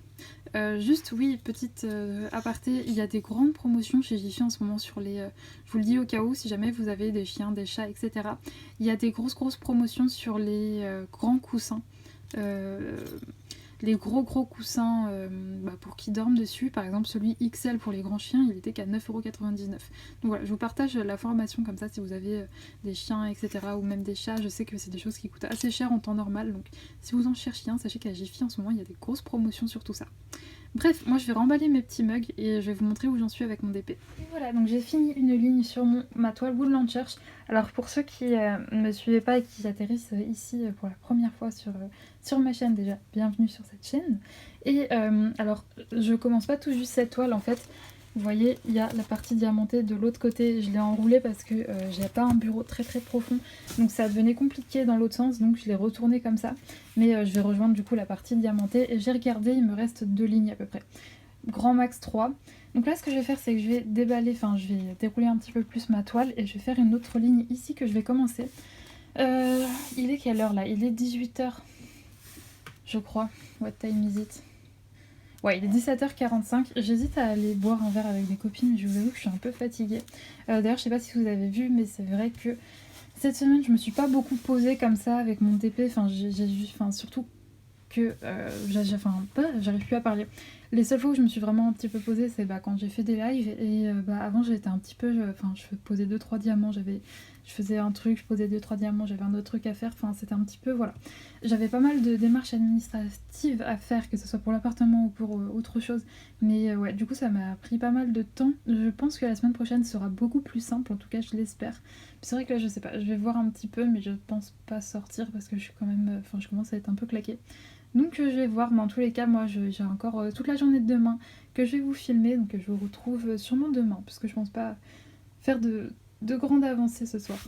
Juste oui, petite aparté, il y a des grandes promotions chez Jiffy en ce moment sur les... je vous le dis au cas où, si jamais vous avez des chiens, des chats, etc. Il y a des grosses promotions sur les grands coussins. Les gros coussins pour qu'ils dorment dessus, par exemple celui XL pour les grands chiens, il était qu'à 9,99€. Donc voilà, je vous partage l'information comme ça si vous avez des chiens, etc. ou même des chats. Je sais que c'est des choses qui coûtent assez cher en temps normal, donc si vous en cherchez un, sachez qu'à Jiffy en ce moment il y a des grosses promotions sur tout ça. Bref, moi je vais remballer mes petits mugs et je vais vous montrer où j'en suis avec mon DP. Et voilà, donc j'ai fini une ligne sur ma toile Woodland Church. Alors pour ceux qui ne me suivaient pas et qui atterrissent ici pour la première fois sur ma chaîne déjà, bienvenue sur cette chaîne. Et alors je commence pas tout juste cette toile en fait. Vous voyez, il y a la partie diamantée de l'autre côté, je l'ai enroulée parce que j'ai pas un bureau très profond, donc ça devenait compliqué dans l'autre sens, donc je l'ai retourné comme ça. Mais je vais rejoindre du coup la partie diamantée et j'ai regardé, il me reste 2 lignes à peu près. Grand max 3. Donc là ce que je vais faire c'est que je vais déballer, je vais dérouler un petit peu plus ma toile et je vais faire une autre ligne ici que je vais commencer. Il est quelle heure là? Il est 18h je crois. What time is it? Ouais, il est 17h45. J'hésite à aller boire un verre avec des copines, mais je vous avoue que je suis un peu fatiguée. D'ailleurs, je sais pas si vous avez vu, mais c'est vrai que cette semaine, je me suis pas beaucoup posée comme ça avec mon TP. Enfin, surtout que j'arrive plus à parler. Les seules fois où je me suis vraiment un petit peu posée, c'est quand j'ai fait des lives. Et avant, j'étais un petit peu. Je posais 2-3 diamants. Je faisais un truc, je posais 2-3 diamants, j'avais un autre truc à faire. Enfin, c'était un petit peu. Voilà. J'avais pas mal de démarches administratives à faire, que ce soit pour l'appartement ou pour autre chose. Mais ouais, du coup, ça m'a pris pas mal de temps. Je pense que la semaine prochaine sera beaucoup plus simple, en tout cas, je l'espère. C'est vrai que là, je sais pas, je vais voir un petit peu, mais je pense pas sortir parce que je suis quand même. Je commence à être un peu claquée. Donc je vais voir, mais en tous les cas, moi j'ai encore toute la journée de demain que je vais vous filmer, donc je vous retrouve sûrement demain, parce que je pense pas faire de grandes avancées ce soir.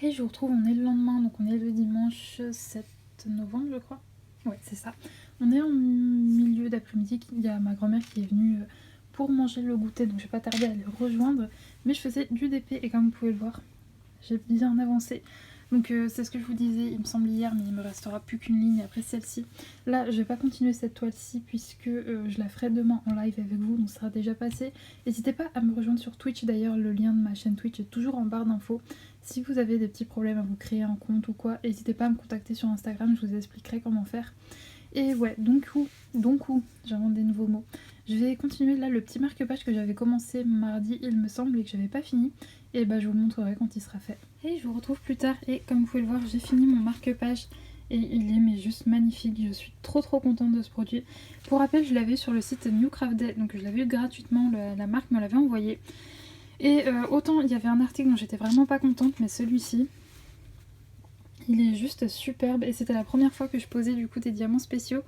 Et je vous retrouve, on est le lendemain, donc on est le dimanche 7 novembre je crois. Ouais, c'est ça. On est en milieu d'après-midi, il y a ma grand-mère qui est venue pour manger le goûter, donc je vais pas tarder à les rejoindre. Mais je faisais du DP et comme vous pouvez le voir, j'ai bien avancé. Donc c'est ce que je vous disais, il me semble hier, mais il me restera plus qu'une ligne après celle-ci. Là, je vais pas continuer cette toile-ci puisque je la ferai demain en live avec vous, donc ça sera déjà passé. N'hésitez pas à me rejoindre sur Twitch, d'ailleurs le lien de ma chaîne Twitch est toujours en barre d'infos. Si vous avez des petits problèmes à vous créer un compte ou quoi, n'hésitez pas à me contacter sur Instagram, je vous expliquerai comment faire. Et ouais, donc j'invente des nouveaux mots. Je vais continuer là le petit marque-page que j'avais commencé mardi, il me semble, et que j'avais pas fini. Et je vous le montrerai quand il sera fait. Et je vous retrouve plus tard, et comme vous pouvez le voir, j'ai fini mon marque-page. Et il est mais juste magnifique, je suis trop contente de ce produit. Pour rappel, je l'avais sur le site Newcraft Day, donc je l'avais eu gratuitement, la marque me l'avait envoyé. Et autant il y avait un article dont j'étais vraiment pas contente, mais celui-ci, il est juste superbe. Et c'était la première fois que je posais du coup des diamants spéciaux.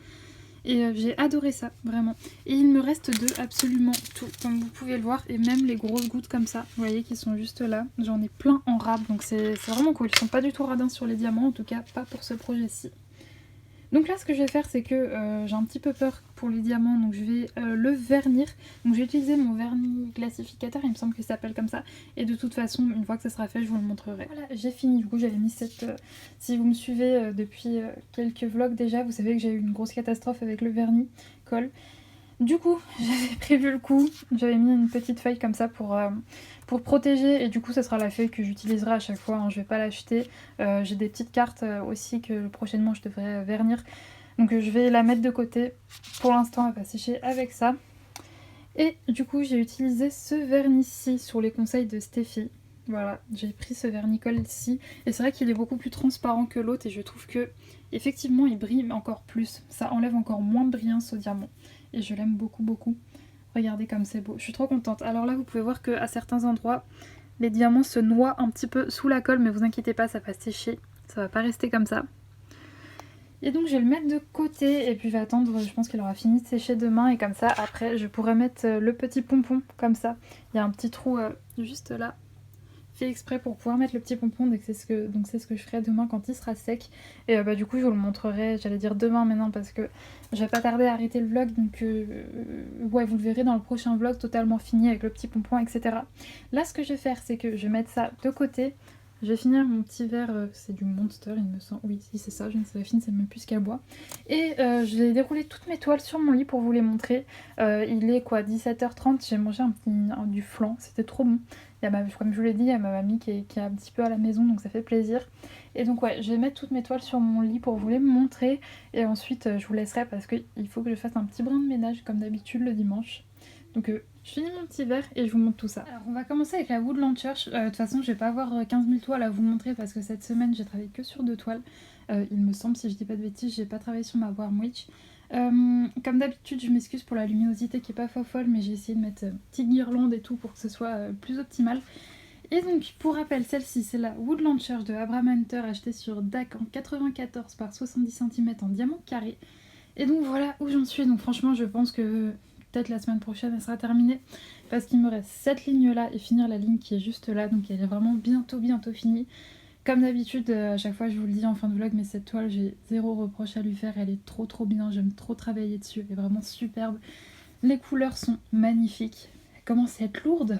Et j'ai adoré ça, vraiment. Et il me reste de absolument tout, comme vous pouvez le voir. Et même les grosses gouttes comme ça, vous voyez, qui sont juste là. J'en ai plein en rab, donc c'est vraiment cool. Ils sont pas du tout radins sur les diamants, en tout cas pas pour ce projet-ci. Donc là, ce que je vais faire, c'est que j'ai un petit peu peur pour les diamants, donc je vais le vernir. Donc je vais utiliser mon vernis glacificateur, il me semble que ça s'appelle comme ça. Et de toute façon, une fois que ça sera fait, je vous le montrerai. Voilà, j'ai fini. Du coup, j'avais mis cette... si vous me suivez depuis quelques vlogs déjà, vous savez que j'ai eu une grosse catastrophe avec le vernis colle. Du coup, j'avais prévu le coup, j'avais mis une petite feuille comme ça pour protéger, et du coup ça sera la feuille que j'utiliserai à chaque fois, hein, je vais pas l'acheter. J'ai des petites cartes aussi que prochainement je devrais vernir, donc je vais la mettre de côté. Pour l'instant elle va sécher avec ça. Et du coup j'ai utilisé ce vernis-ci sur les conseils de Steffi. Voilà, j'ai pris ce vernicole-ci, et c'est vrai qu'il est beaucoup plus transparent que l'autre, et je trouve que effectivement il brille encore plus, ça enlève encore moins de brillance au diamant. Et je l'aime beaucoup. Regardez comme c'est beau, je suis trop contente. Alors là vous pouvez voir qu'à certains endroits les diamants se noient un petit peu sous la colle, mais vous inquiétez pas, ça va sécher, ça va pas rester comme ça. Et donc je vais le mettre de côté et puis je vais attendre, je pense qu'il aura fini de sécher demain, et comme ça après je pourrai mettre le petit pompon comme ça. Il y a un petit trou juste là, fait exprès pour pouvoir mettre le petit pompon, donc c'est ce que je ferai demain quand il sera sec. Et du coup je vous le montrerai, j'allais dire demain maintenant parce que je vais pas tarder à arrêter le vlog, donc ouais, vous le verrez dans le prochain vlog totalement fini avec le petit pompon, etc. Là ce que je vais faire, c'est que je vais mettre ça de côté. Je vais finir mon petit verre, c'est du Monster il me semble, oui si c'est ça, je ne sais pas, c'est même plus qu'à bois. Et je vais dérouler toutes mes toiles sur mon lit pour vous les montrer. Il est quoi, 17h30, j'ai mangé du flan, c'était trop bon. Comme je vous l'ai dit, il y a ma mamie qui est un petit peu à la maison, donc ça fait plaisir. Et donc ouais, je vais mettre toutes mes toiles sur mon lit pour vous les montrer. Et ensuite je vous laisserai parce qu'il faut que je fasse un petit brin de ménage comme d'habitude le dimanche. Donc je finis mon petit verre et je vous montre tout ça. Alors on va commencer avec la Woodland Church. De toute façon je vais pas avoir 15 000 toiles à vous montrer parce que cette semaine j'ai travaillé que sur 2 toiles. Il me semble, si je dis pas de bêtises, j'ai pas travaillé sur ma Warm Witch. Comme d'habitude je m'excuse pour la luminosité qui est pas folle, mais j'ai essayé de mettre petite guirlande et tout pour que ce soit plus optimal. Et donc pour rappel, celle-ci c'est la Woodland Church de Abraham Hunter, achetée sur DAC en 94 par 70 cm en diamant carré. Et donc voilà où j'en suis. Donc franchement je pense que peut-être la semaine prochaine elle sera terminée, parce qu'il me reste cette ligne là et finir la ligne qui est juste là, donc elle est vraiment bientôt finie. Comme d'habitude, à chaque fois je vous le dis en fin de vlog, mais cette toile j'ai zéro reproche à lui faire, elle est trop bien, j'aime trop travailler dessus, elle est vraiment superbe. Les couleurs sont magnifiques, elle commence à être lourde,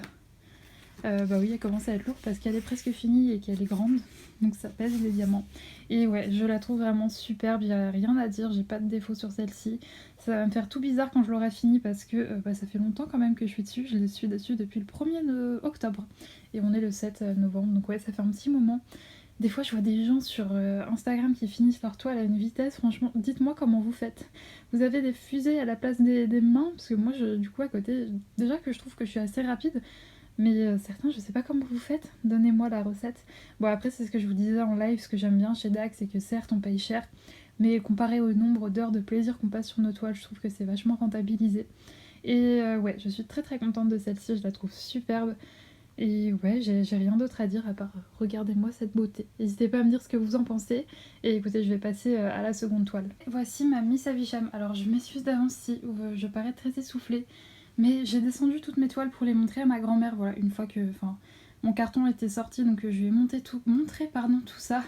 Bah oui, elle commence à être lourde parce qu'elle est presque finie et qu'elle est grande, donc ça pèse les diamants. Et ouais, je la trouve vraiment superbe, il n'y a rien à dire, j'ai pas de défaut sur celle-ci. Ça va me faire tout bizarre quand je l'aurai finie parce que bah, ça fait longtemps quand même que je suis dessus, je suis dessus depuis le 1er octobre et on est le 7 novembre, donc ouais, ça fait un petit moment. Des fois, je vois des gens sur Instagram qui finissent leur toile à une vitesse. Franchement, dites-moi comment vous faites. Vous avez des fusées à la place des mains? Parce que moi, du coup, à côté, déjà que je trouve que je suis assez rapide, mais certains, je sais pas comment vous faites. Donnez-moi la recette. Bon, après, c'est ce que je vous disais en live. Ce que j'aime bien chez Dax, c'est que certes, on paye cher, mais comparé au nombre d'heures de plaisir qu'on passe sur nos toiles, je trouve que c'est vachement rentabilisé. Et ouais, je suis très très contente de celle-ci. Je la trouve superbe. Et ouais, j'ai rien d'autre à dire à part regardez-moi cette beauté. N'hésitez pas à me dire ce que vous en pensez. Et écoutez, je vais passer à la seconde toile. Voici ma Miss Havisham. Alors je m'excuse d'avance si je parais très essoufflée. Mais j'ai descendu toutes mes toiles pour les montrer à ma grand-mère. Voilà, une fois que mon carton était sorti, donc je lui ai montré tout ça.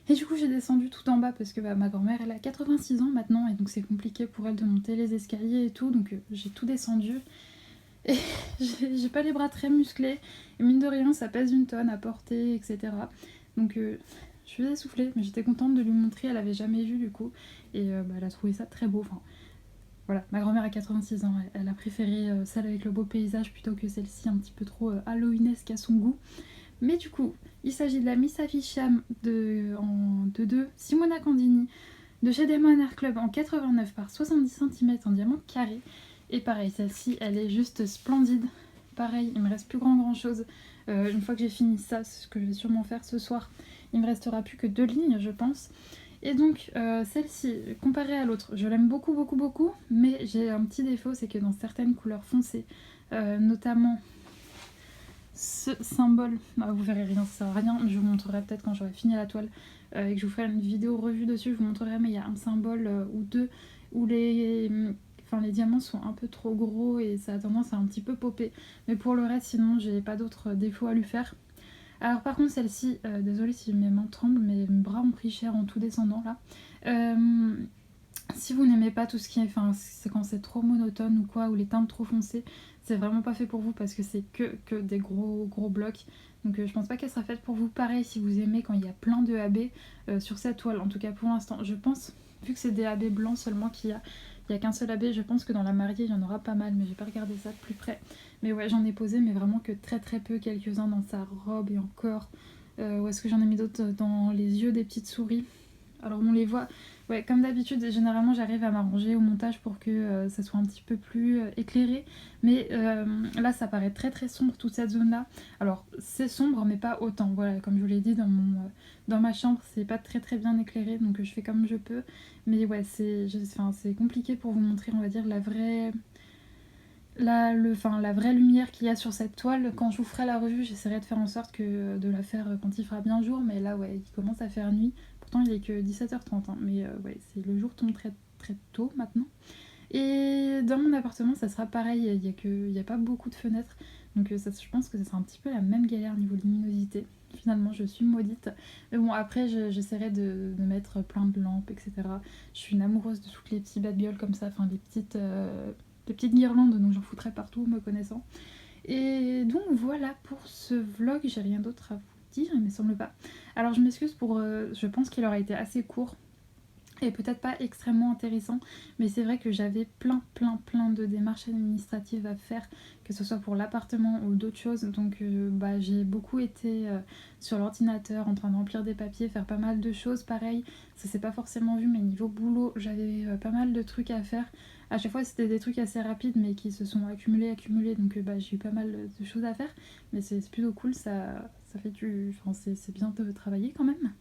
Et du coup j'ai descendu tout en bas parce que ma grand-mère elle a 86 ans maintenant. Et donc c'est compliqué pour elle de monter les escaliers et tout. Donc j'ai tout descendu. Et j'ai pas les bras très musclés, et mine de rien ça pèse 1 tonne à porter, etc. Donc je suis essoufflée, mais j'étais contente de lui montrer, elle avait jamais vu du coup, et bah, elle a trouvé ça très beau. Enfin, voilà, ma grand-mère a 86 ans, elle a préféré celle avec le beau paysage plutôt que celle-ci un petit peu trop halloweenesque à son goût. Mais du coup, il s'agit de la Miss Havisham de 2 Simona Candini de chez Diamond Art Club en 89 par 70 cm en diamant carré. Et pareil, celle-ci, elle est juste splendide. Pareil, il me reste plus grand chose. Une fois que j'ai fini ça, ce que je vais sûrement faire ce soir, il me restera plus que 2 lignes, je pense. Et donc, celle-ci, comparée à l'autre, je l'aime beaucoup, mais j'ai un petit défaut, c'est que dans certaines couleurs foncées, notamment ce symbole, bah, vous verrez rien, ça sert à rien, mais je vous montrerai peut-être quand j'aurai fini la toile et que je vous ferai une vidéo revue dessus, je vous montrerai, mais il y a un symbole ou deux où les diamants sont un peu trop gros et ça a tendance à un petit peu popper. Mais pour le reste, sinon, j'ai pas d'autres défauts à lui faire. Alors par contre, celle-ci, désolée si mes mains tremblent, mes bras ont pris cher en tout descendant là. Si vous n'aimez pas tout ce qui est, c'est quand c'est trop monotone ou quoi, ou les teintes trop foncées, c'est vraiment pas fait pour vous parce que c'est que des gros blocs. Donc je pense pas qu'elle sera faite pour vous. Pareil si vous aimez quand il y a plein de AB sur cette toile, en tout cas pour l'instant. Je pense, vu que c'est des AB blancs seulement qu'il y a, il n'y a qu'un seul AB, je pense que dans la mariée il y en aura pas mal, mais j'ai pas regardé ça de plus près. Mais ouais, j'en ai posé, mais vraiment que très peu, quelques-uns dans sa robe et encore. Où est-ce que j'en ai mis d'autres dans les yeux des petites souris. Alors on les voit, ouais, comme d'habitude, généralement j'arrive à m'arranger au montage pour que ça soit un petit peu plus éclairé. Mais là ça paraît très sombre toute cette zone là. Alors c'est sombre mais pas autant, voilà, comme je vous l'ai dit dans ma chambre c'est pas très bien éclairé, donc je fais comme je peux. Mais ouais, c'est compliqué pour vous montrer, on va dire, la vraie lumière qu'il y a sur cette toile. Quand je vous ferai la revue, j'essaierai de faire en sorte de la faire quand il fera bien jour, mais là ouais, il commence à faire nuit. Pourtant il est que 17h30, hein, mais ouais, le jour tombe très tôt maintenant. Et dans mon appartement ça sera pareil, il n'y a pas beaucoup de fenêtres, donc je pense que ça sera un petit peu la même galère au niveau de luminosité. Finalement je suis maudite, mais bon après j'essaierai de mettre plein de lampes, etc. Je suis une amoureuse de toutes les petites babioles comme ça, enfin des petites guirlandes, donc j'en foutrais partout me connaissant. Et donc voilà pour ce vlog, j'ai rien d'autre à vous dire, il me semble pas. Alors je m'excuse pour, je pense qu'il aura été assez court et peut-être pas extrêmement intéressant, mais c'est vrai que j'avais plein de démarches administratives à faire, que ce soit pour l'appartement ou d'autres choses, donc j'ai beaucoup été sur l'ordinateur en train de remplir des papiers, faire pas mal de choses. Pareil, ça s'est pas forcément vu, mais niveau boulot j'avais pas mal de trucs à faire. À chaque fois c'était des trucs assez rapides mais qui se sont accumulés, donc j'ai eu pas mal de choses à faire, mais c'est plutôt cool, ça fait c'est bien de travailler quand même.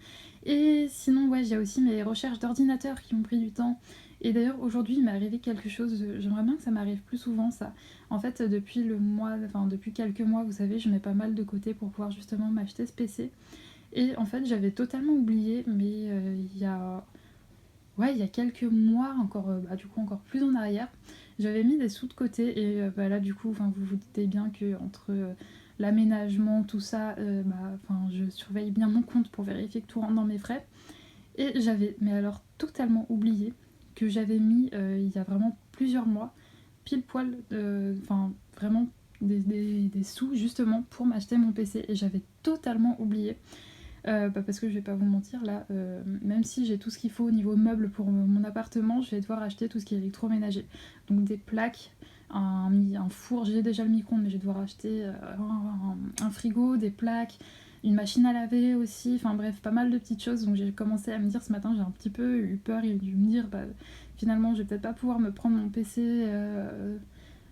Et sinon ouais, j'ai aussi mes recherches d'ordinateur qui ont pris du temps. Et d'ailleurs aujourd'hui il m'est arrivé quelque chose, j'aimerais bien que ça m'arrive plus souvent ça. En fait depuis quelques mois, vous savez, je mets pas mal de côté pour pouvoir justement m'acheter ce PC. Et en fait j'avais totalement oublié, mais il y a quelques mois, encore plus en arrière, j'avais mis des sous de côté. Et là du coup, vous vous doutez bien que entre l'aménagement, tout ça, je surveille bien mon compte pour vérifier que tout rentre dans mes frais. Et j'avais, mais alors totalement oublié que j'avais mis il y a vraiment plusieurs mois, pile poil, vraiment des sous justement pour m'acheter mon PC et j'avais totalement oublié. Parce que je vais pas vous mentir là, même si j'ai tout ce qu'il faut au niveau meubles pour mon appartement, je vais devoir acheter tout ce qui est électroménager. Donc des plaques, un four, j'ai déjà le micro-ondes mais je vais devoir acheter un frigo, des plaques, une machine à laver aussi, enfin bref, pas mal de petites choses. Donc j'ai commencé à me dire ce matin, j'ai un petit peu eu peur et dû me dire finalement je vais peut-être pas pouvoir me prendre mon PC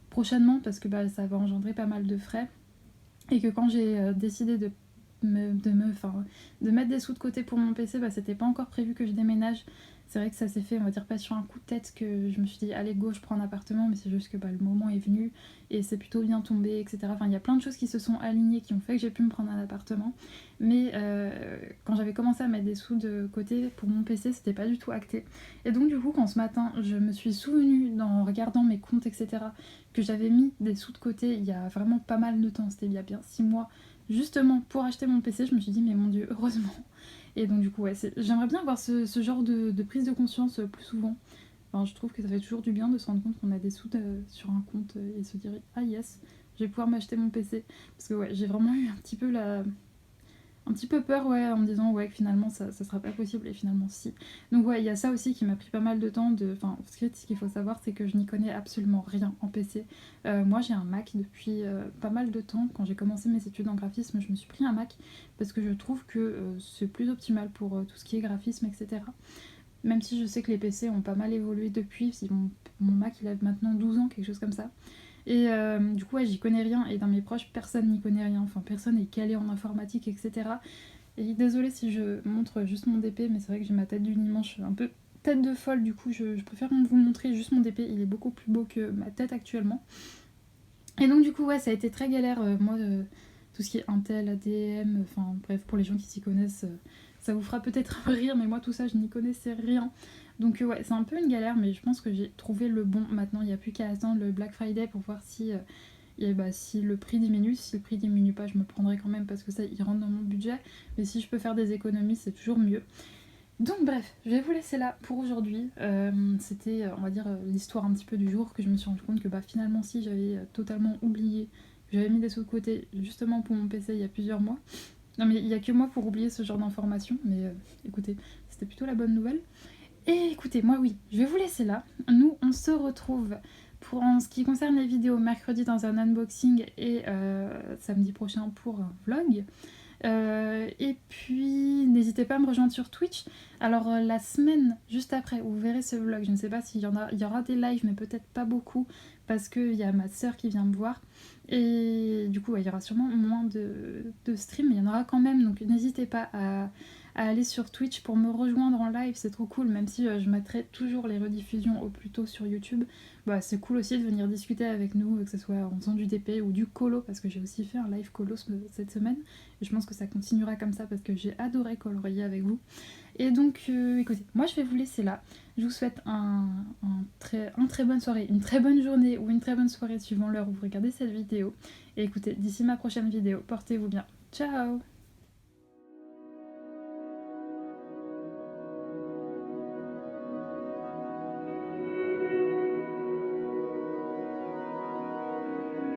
prochainement parce que ça va engendrer pas mal de frais. Et que quand j'ai décidé de mettre des sous de côté pour mon PC, c'était pas encore prévu que je déménage. C'est vrai que ça s'est fait, on va dire, pas sur un coup de tête que je me suis dit allez go je prends un appartement, mais c'est juste que le moment est venu et c'est plutôt bien tombé, etc. Enfin il y a plein de choses qui se sont alignées qui ont fait que j'ai pu me prendre un appartement, mais quand j'avais commencé à mettre des sous de côté pour mon PC c'était pas du tout acté. Et donc du coup quand ce matin je me suis souvenue en regardant mes comptes, etc., que j'avais mis des sous de côté il y a vraiment pas mal de temps, c'était il y a bien 6 mois, justement pour acheter mon PC, je me suis dit mais mon dieu, heureusement. Et donc du coup ouais, j'aimerais bien avoir ce genre de prise de conscience plus souvent. Enfin, je trouve que ça fait toujours du bien de se rendre compte qu'on a des sous sur un compte et se dire ah yes, je vais pouvoir m'acheter mon PC. Parce que ouais, j'ai vraiment eu un petit peu peur ouais, en me disant ouais que finalement ça sera pas possible et finalement si. Donc ouais, il y a ça aussi qui m'a pris pas mal de temps. Enfin, ce qu'il faut savoir c'est que je n'y connais absolument rien en PC. Moi j'ai un Mac depuis pas mal de temps. Quand j'ai commencé mes études en graphisme je me suis pris un Mac parce que je trouve que c'est plus optimal pour tout ce qui est graphisme, etc. Même si je sais que les PC ont pas mal évolué depuis. Si mon Mac il a maintenant 12 ans, quelque chose comme ça. Et du coup, ouais, j'y connais rien. Et dans mes proches, personne n'y connaît rien. Enfin, personne n'est calé en informatique, etc. Et désolée si je montre juste mon DP, mais c'est vrai que j'ai ma tête du dimanche un peu tête de folle. Du coup, je préfère vous montrer juste mon DP. Il est beaucoup plus beau que ma tête actuellement. Et donc, du coup, ouais, ça a été très galère. Moi, tout ce qui est Intel, ADM, enfin bref, pour les gens qui s'y connaissent, ça vous fera peut-être rire, mais moi, tout ça, je n'y connaissais rien. Donc ouais, c'est un peu une galère, mais je pense que j'ai trouvé le bon. Maintenant, il n'y a plus qu'à attendre le Black Friday pour voir si, si le prix diminue. Si le prix diminue pas, je me le prendrai quand même parce que ça, il rentre dans mon budget. Mais si je peux faire des économies, c'est toujours mieux. Donc bref, je vais vous laisser là pour aujourd'hui. C'était, on va dire, l'histoire un petit peu du jour que je me suis rendu compte que finalement, si j'avais totalement oublié, j'avais mis des sous de côté justement pour mon PC il y a plusieurs mois. Non mais il n'y a que moi pour oublier ce genre d'informations, mais écoutez, c'était plutôt la bonne nouvelle. Et écoutez, moi oui, je vais vous laisser là. Nous, on se retrouve pour en ce qui concerne les vidéos mercredi dans un unboxing et samedi prochain pour un vlog. Et puis, n'hésitez pas à me rejoindre sur Twitch. Alors, la semaine juste après, où vous verrez ce vlog, je ne sais pas s'il y aura des lives, mais peut-être pas beaucoup, parce qu'il y a ma soeur qui vient me voir. Et du coup, il y aura sûrement moins de stream, mais il y en aura quand même. Donc, n'hésitez pas à aller sur Twitch pour me rejoindre en live, c'est trop cool, même si je mettrai toujours les rediffusions au plus tôt sur YouTube. C'est cool aussi de venir discuter avec nous, que ce soit en faisant du DP ou du colo, parce que j'ai aussi fait un live colo cette semaine, et je pense que ça continuera comme ça, parce que j'ai adoré colorier avec vous. Et donc, écoutez, moi je vais vous laisser là. Je vous souhaite une très bonne soirée, une très bonne journée ou une très bonne soirée suivant l'heure où vous regardez cette vidéo. Et écoutez, d'ici ma prochaine vidéo, portez-vous bien. Ciao!